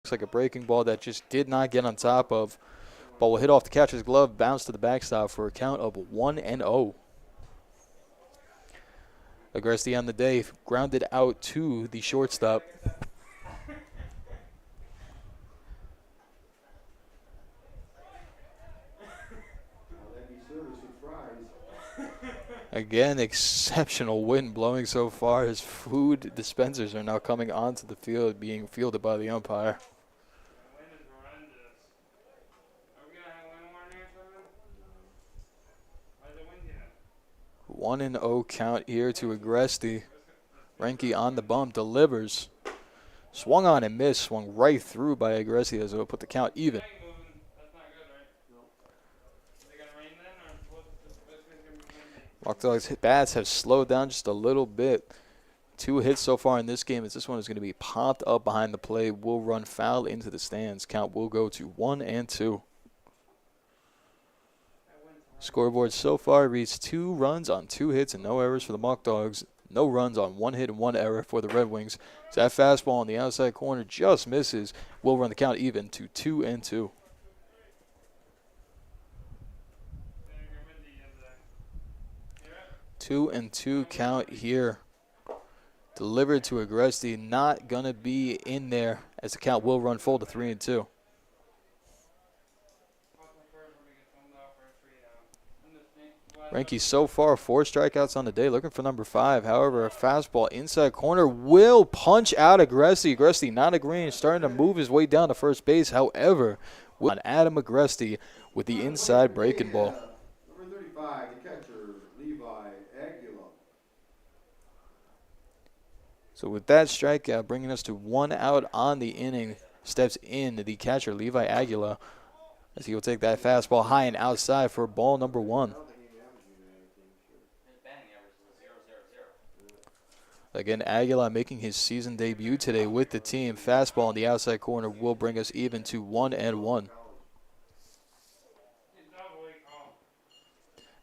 Looks like a breaking ball that just did not get on top of. Ball will hit off the catcher's glove, bounce to the backstop for a count of 1-0. Agresti on the day, grounded out to the shortstop. Again, exceptional wind blowing so far as food dispensers are now coming onto the field, being fielded by the umpire. The wind is horrendous. Are we gonna have wind warning or something? Why's the wind here? 1-0 count here to Agresti. Renke on the bump, delivers. Swung on and missed, swung right through by Agresti as it will put the count even. Flag moving. That's not good, right? No. Is it gonna rain then, or what's gonna be windy? Muckdogs bats have slowed down just a little bit. 2 hits so far in this game as this one is going to be popped up behind the plate. Will run foul into the stands. Count will go to 1-2. Scoreboard so far reads 2 runs on 2 hits and no errors for the Muckdogs. No runs on 1 hit and 1 error for the Red Wings. So that fastball on the outside corner just misses. Will run the count even to 2-2. 2-2 count here. Delivered to Agresti, not going to be in there as the count will run full to 3-2. Renke so far 4 strikeouts on the day, looking for number 5. However, a fastball inside corner will punch out Agresti. Agresti not agreeing, starting to move his way down to first base. However, on Adam Agresti with the inside breaking ball. Number 35, the catcher, Levi Aguila. So with that strikeout, bringing us to 1 out on the inning, steps in the catcher, Levi Aguila, as he will take that fastball high and outside for ball number 1. Again, Aguila making his season debut today with the team. Fastball on the outside corner will bring us even to 1-1.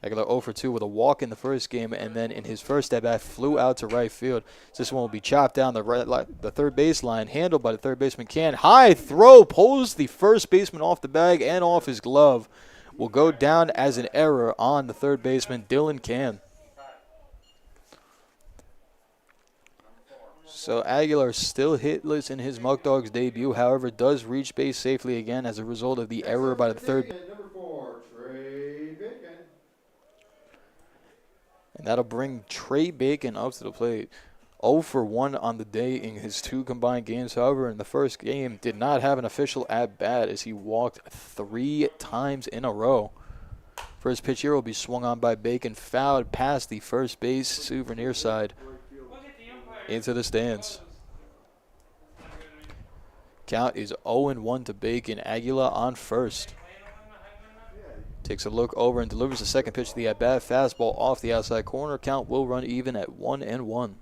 Aguilar 0 for 2 with a walk in the first game, and then in his first at-bat flew out to right field. This one will be chopped down the third baseline, handled by the third baseman Can. High throw, pulls the first baseman off the bag and off his glove. Will go down as an error on the third baseman, Dylan Can. So Aguilar still hitless in his Muckdogs debut, however, does reach base safely again as a result of the error by the third. Number 4, Trey Bacon. And that'll bring Trey Bacon up to the plate. 0 for 1 on the day in his 2 combined games. However, in the first game, did not have an official at-bat as he walked 3 times in a row. First pitch here will be swung on by Bacon, fouled past the first base souvenir side into the stands. Count is 0-1 to Bacon. Aguila on first. Takes a look over and delivers the second pitch to the at-bat. Fastball off the outside corner. Count will run even at 1-1.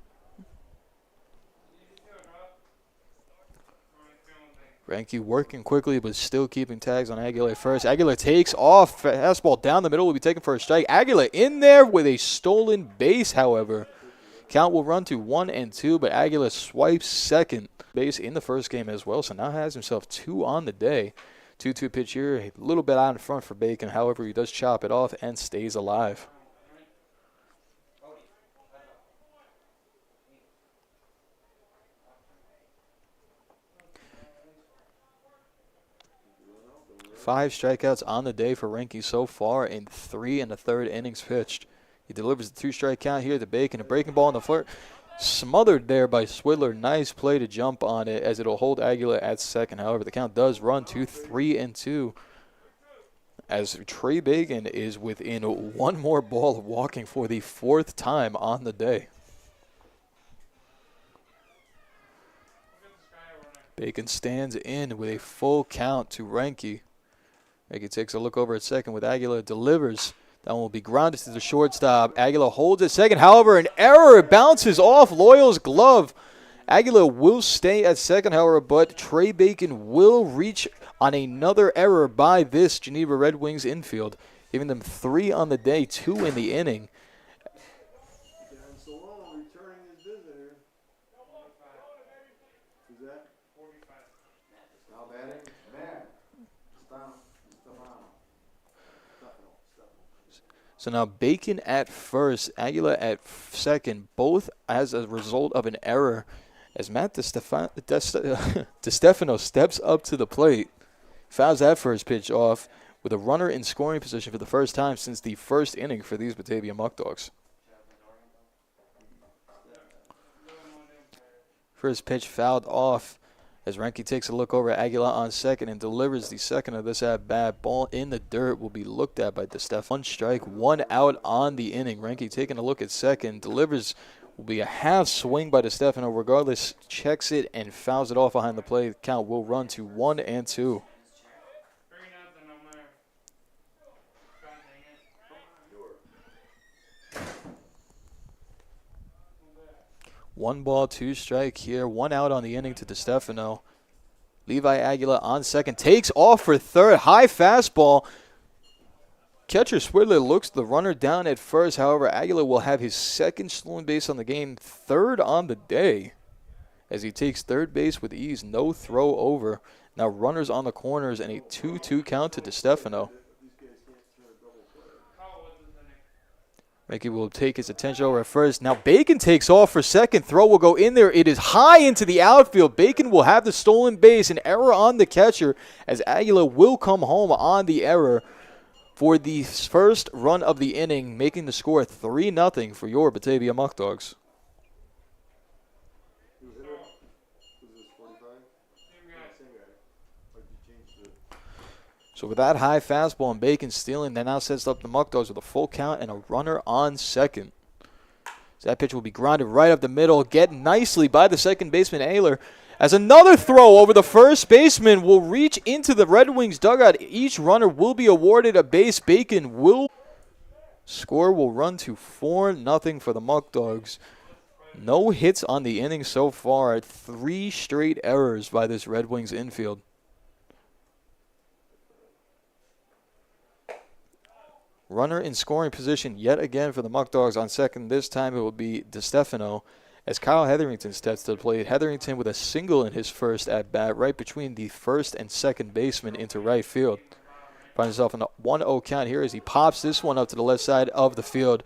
Renke working quickly but still keeping tags on Aguilar first. Aguilar takes off. Fastball down the middle will be taken for a strike. Aguilar in there with a stolen base, however. Count will run to 1-2, but Aguilar swipes second base in the first game as well, so now has himself 2 on the day. 2-2 pitch here, a little bit out in front for Bacon. However, he does chop it off and stays alive. Five strikeouts on the day for Renke so far in 3 1/3 innings pitched. He delivers the 2-strike count here to Bacon. A breaking ball in the flirt. Smothered there by Swidler. Nice play to jump on it as it'll hold Aguilar at second. However, the count does run to 3-2 as Trey Bacon is within 1 more ball of walking for the 4th time on the day. Bacon stands in with a full count to Renke. Renke takes a look over at second with Aguilar. Delivers. That one will be grounded to the shortstop. Aguilar holds it second. However, an error. It bounces off Loyal's glove. Aguilar will stay at second, however, but Trey Bacon will reach on another error by this Geneva Red Wings infield, giving them 3 on the day, 2 in the inning. So now Bacon at first, Aguilar at second, both as a result of an error. As Matt DeStefano steps up to the plate, fouls that first pitch off with a runner in scoring position for the first time since the first inning for these Batavia Muckdogs. First pitch fouled off as Renke takes a look over at Aguilar on second and delivers the second of this at-bat. Ball in the dirt will be looked at by DeStefano. 1 strike, 1 out on the inning. Renke taking a look at second, delivers, will be a half swing by DeStefano. Regardless, checks it and fouls it off behind the plate. The count will run to 1-2. 1 ball, 2 strike here. 1 out on the inning to DeStefano. Levi Aguilar on second. Takes off for third. High fastball. Catcher Swidler looks the runner down at first. However, Aguilar will have his second stolen base on the game. Third on the day as he takes third base with ease. No throw over. Now runners on the corners and a 2-2 count to DeStefano. Renke will take his attention over at first. Now Bacon takes off for second. Throw will go in there. It is high into the outfield. Bacon will have the stolen base. An error on the catcher as Aguilar will come home on the error for the first run of the inning, making the score 3-0 for your Batavia Muckdogs. So with that high fastball and Bacon stealing, that now sets up the Muckdogs with a full count and a runner on second. So that pitch will be grounded right up the middle, get nicely by the second baseman Ayler, as another throw over the first baseman will reach into the Red Wings dugout. Each runner will be awarded a base. Bacon will score, will run to 4-0 for the Muckdogs. No hits on the inning so far. 3 straight errors by this Red Wings infield. Runner in scoring position yet again for the Muckdogs on second. This time it will be DeStefano as Kyle Hetherington steps to the plate. Hetherington with a single in his first at-bat right between the first and second baseman into right field. Finds himself in a 1-0 count here as he pops this one up to the left side of the field.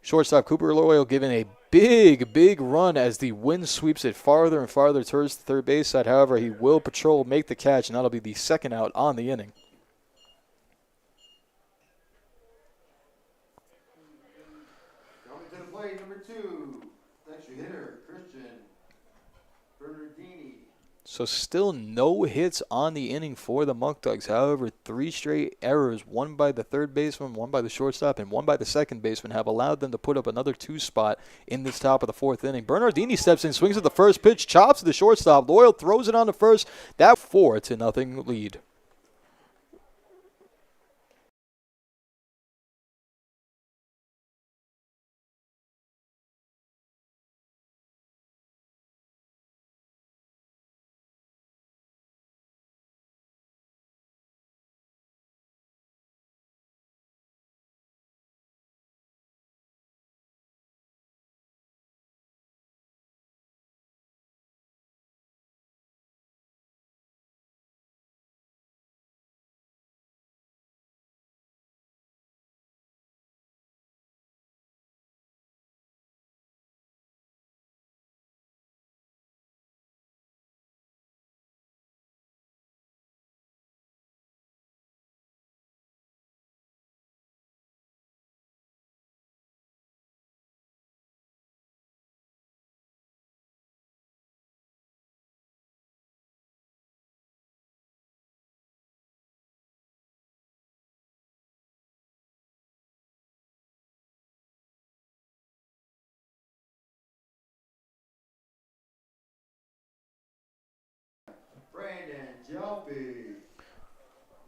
Shortstop Cooper Loyal giving a big run as the wind sweeps it farther and farther towards the third base side. However, he will patrol, make the catch, and that'll be the second out on the inning. Number 2, extra hitter, Christian Bernardini. So still no hits on the inning for the Muckdogs. However, 3 straight errors, one by the third baseman, one by the shortstop, and one by the second baseman, have allowed them to put up another 2 spot in this top of the 4th inning. Bernardini steps in, swings at the first pitch, chops to the shortstop. Loyal throws it on the first. That 4-0 lead.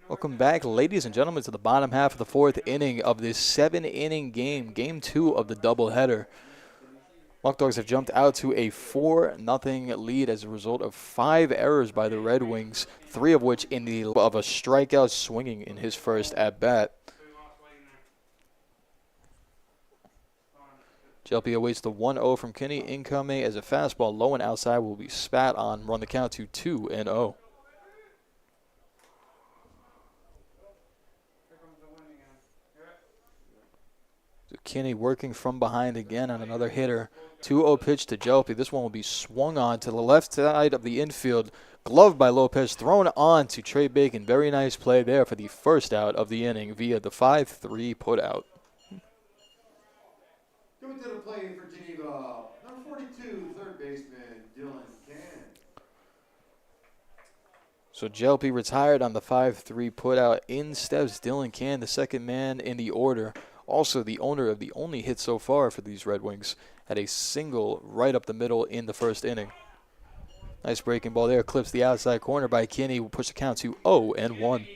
Welcome back, ladies and gentlemen, to the bottom half of the 4th inning of this 7-inning game, Game 2 of the doubleheader. Muckdogs have jumped out to a 4-0 lead as a result of 5 errors by the Red Wings, 3 of which in the of a strikeout swinging in his first at-bat. JLP awaits the 1-0 from Kinney incoming as a fastball low and outside will be spat on, run the count to 2-0. Kinney working from behind again on another hitter. 2-0 pitch to Jelpy. This one will be swung on to the left side of the infield. Gloved by Lopez, thrown on to Trey Bacon. Very nice play there for the first out of the inning via the 5-3 putout. Coming to the plate for Geneva, number 42, third baseman, So JLP retired on the 5-3 putout. In steps Dylan Can, the second man in the order. Also the owner of the only hit so far for these Red Wings. Had a single right up the middle in the first inning. Nice breaking ball there. Clips the outside corner by Kinney. Will push the count to 0-1.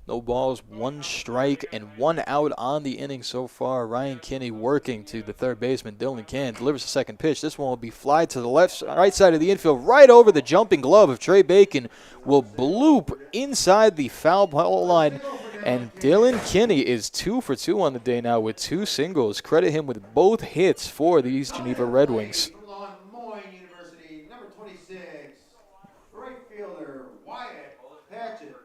No balls, 1 strike, and 1 out on the inning so far. Ryan Kinney working to the third baseman, Dylan Can. Delivers the second pitch. This one will be fly to the right side of the infield, right over the jumping glove of Trey Bacon. Will bloop inside the foul ball line. And Dylan Kinney is 2 for 2 on the day now with 2 singles. Credit him with both hits for these Geneva Red Wings. University, number 26, right fielder, Wyatt Patchett.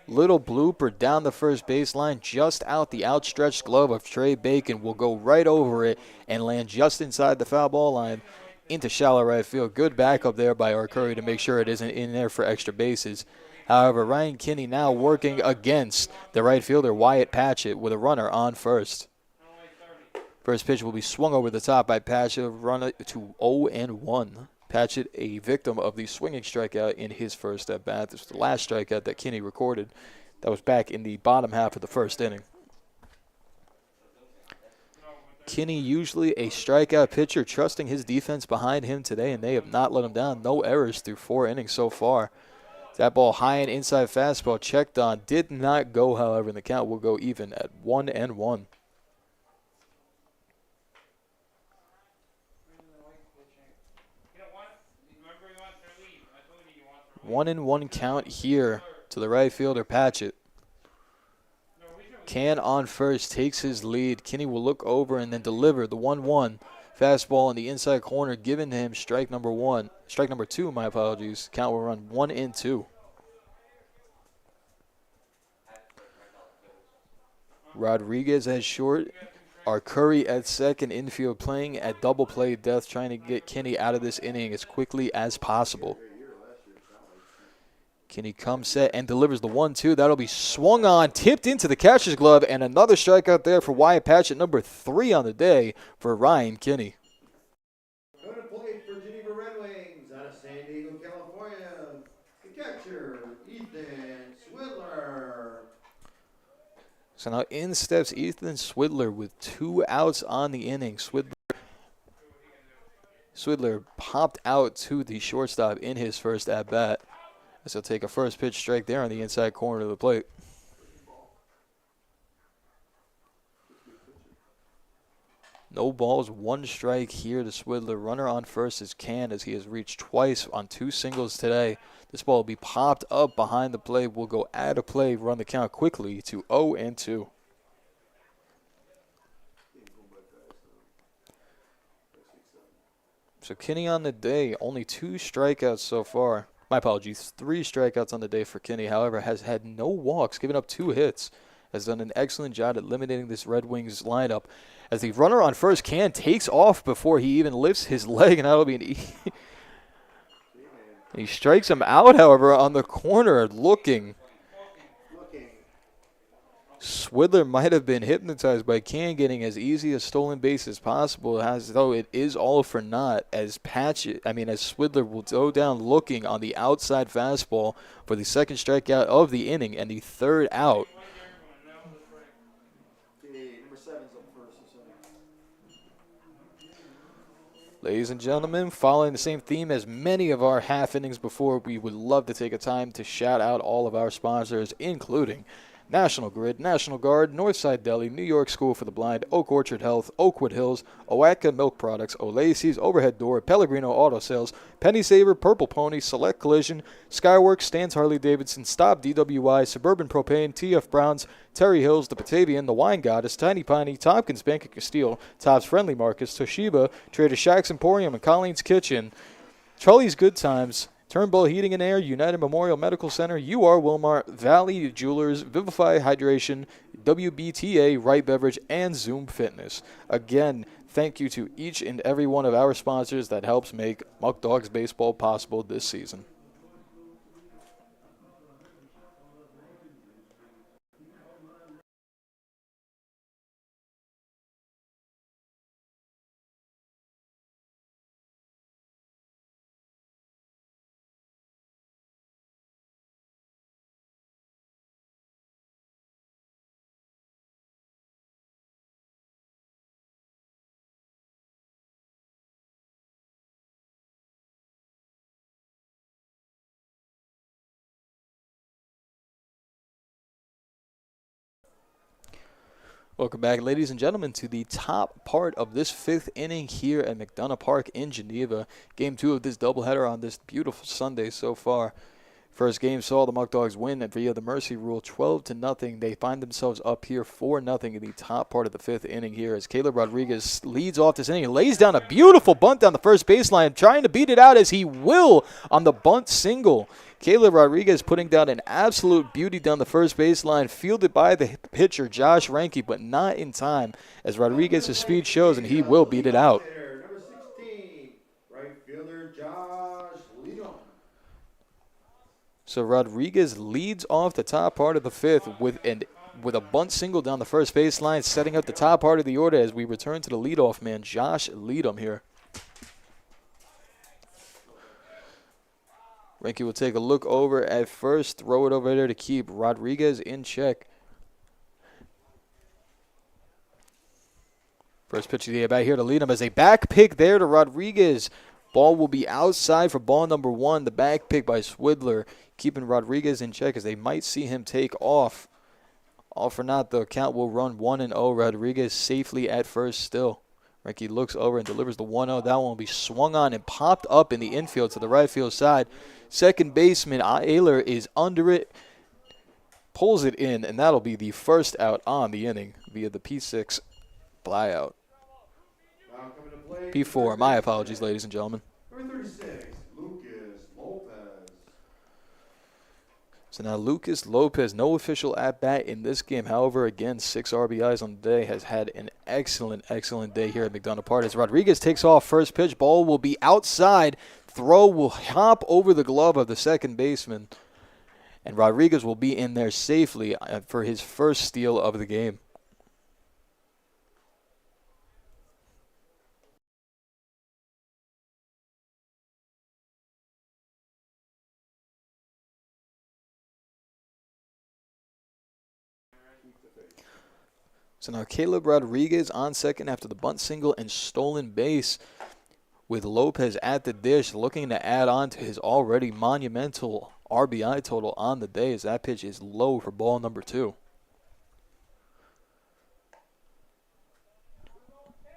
Little blooper down the first baseline, just out the outstretched glove of Trey Bacon. Will go right over it and land just inside the foul ball line into shallow right field. Good backup there by Arcuri to make sure it isn't in there for extra bases. However, Ryan Kinney now working against the right fielder, Wyatt Patchett, with a runner on first. First pitch will be swung over the top by Patchett, run to 0-1. Patchett, a victim of the swinging strikeout in his first at-bat. This was the last strikeout that Kinney recorded. That was back in the bottom half of the first inning. Kinney, usually a strikeout pitcher, trusting his defense behind him today, and they have not let him down. No errors through 4 innings so far. That ball high and inside fastball checked on. Did not go, however, and the count will go even at 1-1. 1-1 count here to the right fielder, Patchett. Can on first, takes his lead. Kinney will look over and then deliver the 1-1. Fastball in the inside corner, given him strike number 2, my apologies. Count will run 1-2. Rodriguez at short. Arcuri at second, infield playing at double play depth, trying to get Kinney out of this inning as quickly as possible. Kinney comes set and delivers the 1-2. That'll be swung on, tipped into the catcher's glove, and another strikeout there for Wyatt Patchett, number 3 on the day for Ryan Kinney. Going to play for Geneva Red Wings out of San Diego, California, the catcher, Ethan Swidler. So now in steps Ethan Swidler with 2 outs on the inning. Swidler popped out to the shortstop in his first at-bat. As he'll take a first pitch strike there on the inside corner of the plate. No balls, 1 strike here to Swidler. Runner on first is Can, as he has reached twice on 2 singles today. This ball will be popped up behind the plate. Will go out of play, run the count quickly to 0-2. So Kinney on the day, only 2 strikeouts so far. My apologies, 3 strikeouts on the day for Kinney. However, has had no walks, given up 2 hits. Has done an excellent job at eliminating this Red Wings lineup. As the runner on first, Can takes off before he even lifts his leg, and that'll be an he strikes him out, however, on the corner, looking. Swidler might have been hypnotized by Can getting as easy a stolen base as possible, as though it is all for naught, as Swidler will go down looking on the outside fastball for the second strikeout of the inning and the 3rd out. Ladies and gentlemen, following the same theme as many of our half innings before, we would love to take a time to shout out all of our sponsors, including National Grid, National Guard, Northside Deli, New York School for the Blind, Oak Orchard Health, Oakwood Hills, Oatka Milk Products, O'Lacey's, Overhead Door, Pellegrino Auto Sales, Penny Saver, Purple Pony, Select Collision, Skyworks, Stan's Harley Davidson, Stop DWI, Suburban Propane, TF Browns, Terry Hills, The Batavian, The Wine Goddess, Tiny Piney, Tompkins Bank of Castile, Tops Friendly Markets, Toshiba, Trader Shack's Emporium, and Colleen's Kitchen, Charlie's Good Times, Turnbull Heating and Air, United Memorial Medical Center, UR Wilmar, Valley Jewelers, Vivify Hydration, WBTA, Right Beverage, and Zoom Fitness. Again, thank you to each and every one of our sponsors that helps make Muckdogs baseball possible this season. Welcome back, ladies and gentlemen, to the top part of this 5th inning here at McDonough Park in Geneva. Game 2 of this doubleheader on this beautiful Sunday so far. First game saw the Muckdogs win via the mercy rule 12-0. They find themselves up here 4-0 in the top part of the 5th inning here as Caleb Rodriguez leads off this inning. He lays down a beautiful bunt down the first baseline, trying to beat it out as he will on the bunt single. Caleb Rodriguez putting down an absolute beauty down the first baseline, fielded by the pitcher Josh Ranke, but not in time as Rodriguez's speed shows, and he will beat it out. Number 16, right fielder Josh Leadon. So Rodriguez leads off the top part of the 5th with a bunt single down the first baseline, setting up the top part of the order as we return to the leadoff man, Josh Leadon here. Ranke will take a look over at first, throw it over there to keep Rodriguez in check. First pitch of the at-bat here to lead him as a back pick there to Rodriguez. Ball will be outside for ball number 1. The back pick by Swidler, keeping Rodriguez in check as they might see him take off. All for naught, the count will run 1-0. Rodriguez safely at first still. Ranke looks over and delivers the 1-0. That one will be swung on and popped up in the infield to the right field side. Second baseman Ayler is under it, pulls it in, and that'll be the first out on the inning via the P6 flyout. P4, my apologies, ladies and gentlemen. Number 36, Lucas Lopez. So now Lucas Lopez, no official at-bat in this game. However, again, 6 RBIs on the day, has had an excellent day here at McDonough Park. As Rodriguez takes off first pitch, ball will be outside. Throw will hop over the glove of the second baseman. And Rodriguez will be in there safely for his first steal of the game. So now Caleb Rodriguez on second after the bunt single and stolen base, with Lopez at the dish looking to add on to his already monumental RBI total on the day as that pitch is low for ball number 2.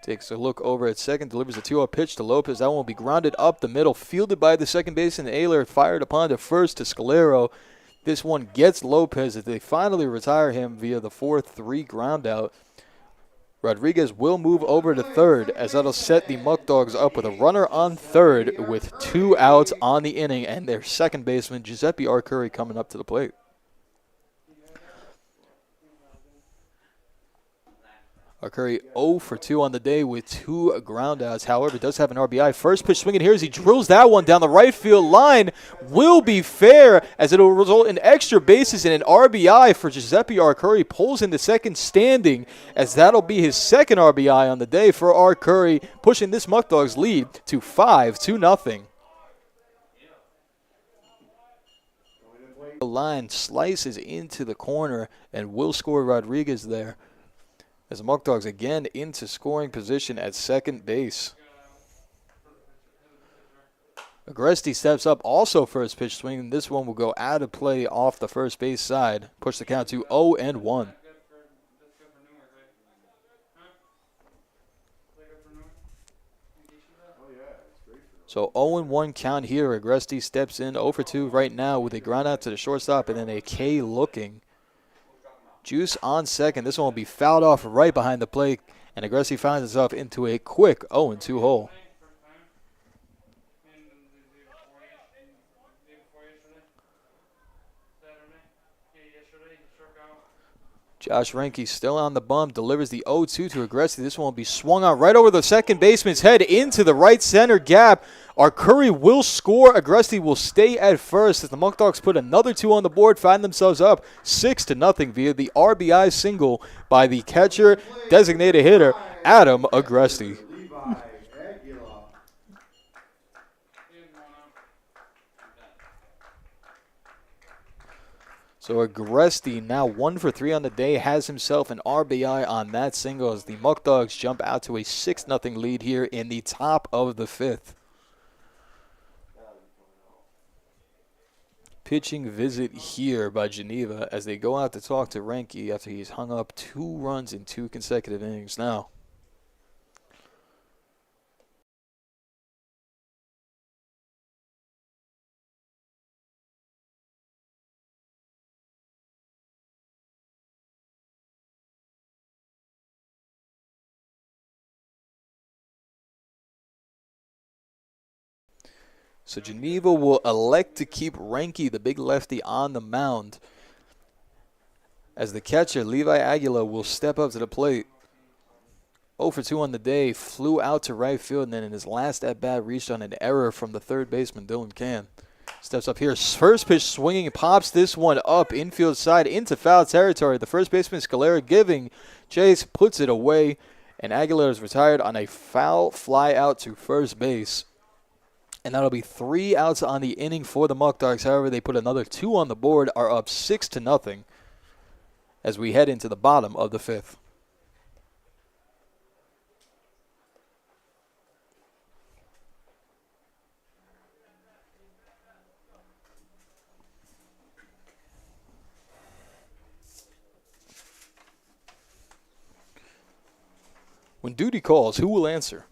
Takes a look over at second, delivers a 2-0 pitch to Lopez. That one will be grounded up the middle, fielded by the second baseman Ayler, fired upon to first to Scalero. This one gets Lopez as they finally retire him via the 4-3 ground out. Rodriguez will move over to third as that'll set the Muckdogs up with a runner on third with 2 outs on the inning and their second baseman Giuseppe Arcuri coming up to the plate. Arcuri 0 for 2 on the day with 2 groundouts. However, does have an RBI. First pitch swinging here as he drills that one down the right field line. Will be fair as it will result in extra bases and an RBI for Giuseppe Arcuri. Pulls into second standing as that'll be his second RBI on the day for Arcuri, pushing this Muckdogs lead to 5-0. The line slices into the corner and will score Rodriguez there. As the Muckdogs again into scoring position at second base. Agresti steps up, also first pitch swing. This one will go out of play off the first base side. Push the count to 0-1. So 0-1 count here. Agresti steps in 0 for 2 right now with a ground out to the shortstop and then a K looking. Juice on second. This one will be fouled off right behind the plate, and Agresti finds himself into a quick 0-2 hole. Josh Ranke still on the bump, delivers the 0-2 to Agresti. This one will be swung on right over the second baseman's head into the right center gap. Arcuri will score. Agresti will stay at first as the Muckdogs put another 2 on the board, find themselves up 6-0 via the RBI single by the catcher, designated hitter, Adam Agresti. So Agresti, now 1 for 3 on the day, has himself an RBI on that single as the Muckdogs jump out to a 6-0 lead here in the top of the 5th. pitching visit here by Geneva as they go out to talk to Renke after he's hung up 2 runs in 2 consecutive innings now. So Geneva will elect to keep Renke, the big lefty, on the mound, as the catcher, Levi Aguila, will step up to the plate. 0 for 2 on the day, flew out to right field, and then in his last at-bat reached on an error from the third baseman, Dylan Can. Steps up here, first pitch swinging, pops this one up, infield side, into foul territory. The first baseman, Scalera, giving chase, puts it away, and Aguilar is retired on a foul fly out to first base. And that'll be 3 outs on the inning for the Muckdogs. However, they put another 2 on the board, are up 6-0 as we head into the bottom of the 5th. When duty calls, who will answer?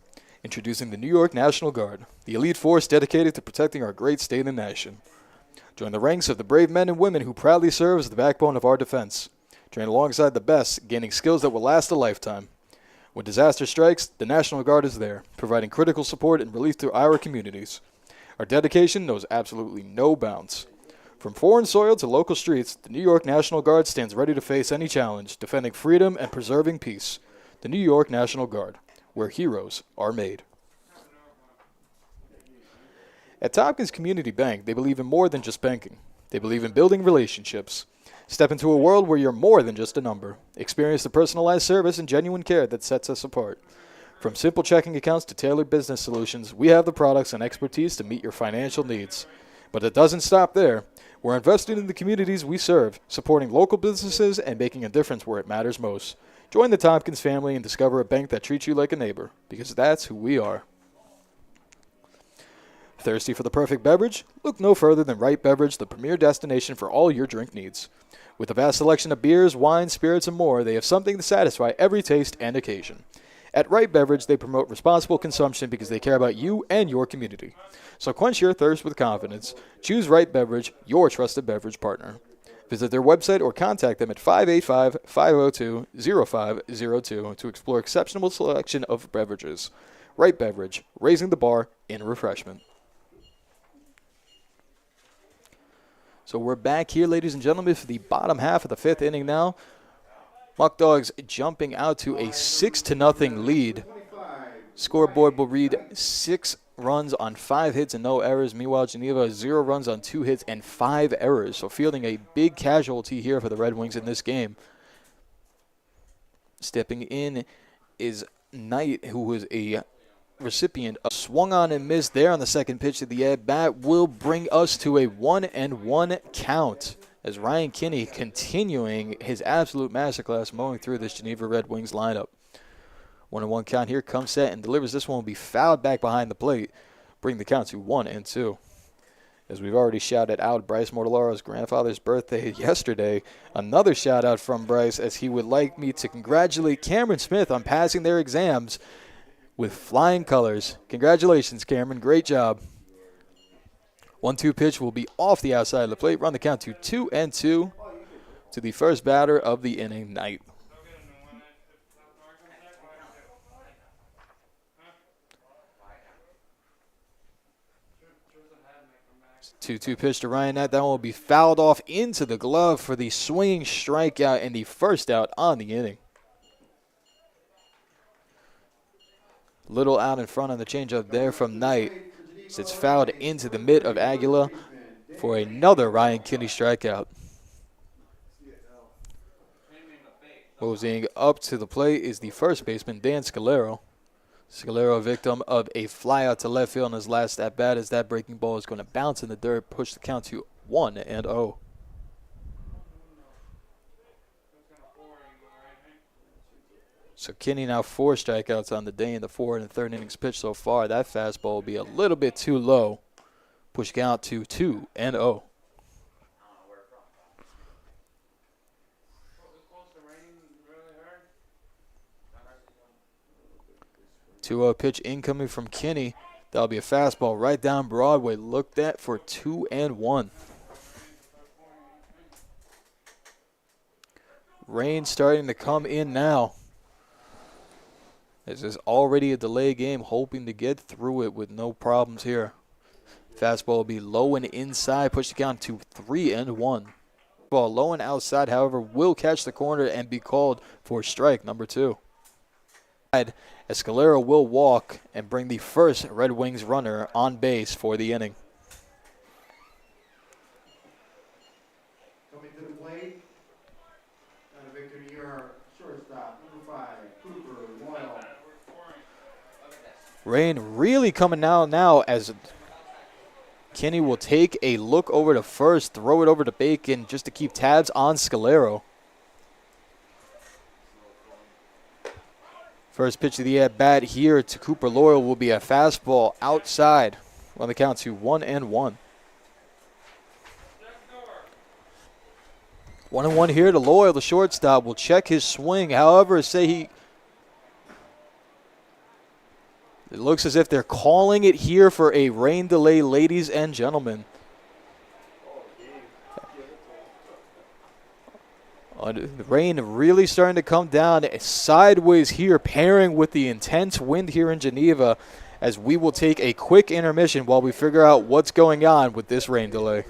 Introducing the New York National Guard, the elite force dedicated to protecting our great state and nation. Join the ranks of the brave men and women who proudly serve as the backbone of our defense. Train alongside the best, gaining skills that will last a lifetime. When disaster strikes, the National Guard is there, providing critical support and relief to our communities. Our dedication knows absolutely no bounds. From foreign soil to local streets, the New York National Guard stands ready to face any challenge, defending freedom and preserving peace. The New York National Guard, where heroes are made. At Tompkins Community Bank, they believe in more than just banking. They believe in building relationships. Step into a world where you're more than just a number. Experience the personalized service and genuine care that sets us apart. From simple checking accounts to tailored business solutions, we have the products and expertise to meet your financial needs. But it doesn't stop there. We're investing in the communities we serve, supporting local businesses and making a difference where it matters most. Join the Tompkins family and discover a bank that treats you like a neighbor, because that's who we are. Thirsty for the perfect beverage? Look no further than Wright Beverage, the premier destination for all your drink needs. With a vast selection of beers, wines, spirits, and more, they have something to satisfy every taste and occasion. At Wright Beverage, they promote responsible consumption because they care about you and your community. So quench your thirst with confidence. Choose Wright Beverage, your trusted beverage partner. Visit their website or contact them at 585-502-0502 to explore exceptional selection of beverages. Wright Beverage, raising the bar in refreshment. So we're back here, ladies and gentlemen, for the bottom half of the 5th inning now. Muckdogs jumping out to a 6-0 lead. Scoreboard will read 6 runs on 5 hits and no errors. Meanwhile, Geneva 0 runs on 2 hits and 5 errors. So fielding a big casualty here for the Red Wings in this game. Stepping in is Knight, who was a recipient of swung on and missed there on the second pitch of the at-bat, will bring us to a 1-1 count as Ryan Kinney continuing his absolute masterclass mowing through this Geneva Red Wings lineup. 1-1 count here, comes set and delivers. This one will be fouled back behind the plate, bring the count to 1-2. As we've already shouted out Bryce Mortalaro's grandfather's birthday yesterday, another shout out from Bryce as he would like me to congratulate Cameron Smith on passing their exams with flying colors. Congratulations, Cameron. Great job. 1-2 pitch will be off the outside of the plate. Run the count to 2-2 to the first batter of the inning, Knight. 2-2 pitch to Ryan Knight. That one will be fouled off into the glove for the swinging strikeout and the first out on the inning. Little out in front on the changeup there from Knight. It's fouled into the mitt of Aguila for another Ryan Kinney strikeout. Moseying up to the plate is the first baseman, Dan Scalero. Scalero, a victim of a flyout to left field in his last at-bat, as that breaking ball is going to bounce in the dirt, push the count to 1-0. So Kinney now 4 strikeouts on the day in the 4th and 3rd innings pitched so far. That fastball will be a little bit too low. Push count to 2-0. 2-0 pitch incoming from Kinney. That'll be a fastball right down Broadway. Looked at for 2-1. Rain starting to come in now. This is already a delay game, hoping to get through it with no problems here. Fastball will be low and inside, push the count to 3-1. Ball low and outside, however, will catch the corner and be called for strike number 2. Escalera will walk and bring the first Red Wings runner on base for the inning. Coming to the plate, and a victory here, shortstop, number 5, Cooper Loyal. Rain really coming out now as Kinney will take a look over to first, throw it over to Bacon just to keep tabs on Scalero. First pitch of the at-bat here to Cooper Loyal will be a fastball outside on the count to 1-1. 1-1 here to Loyal. The shortstop will check his swing. However, it looks as if they're calling it here for a rain delay, ladies and gentlemen. The rain really starting to come down sideways here, pairing with the intense wind here in Geneva, as we will take a quick intermission while we figure out what's going on with this rain delay.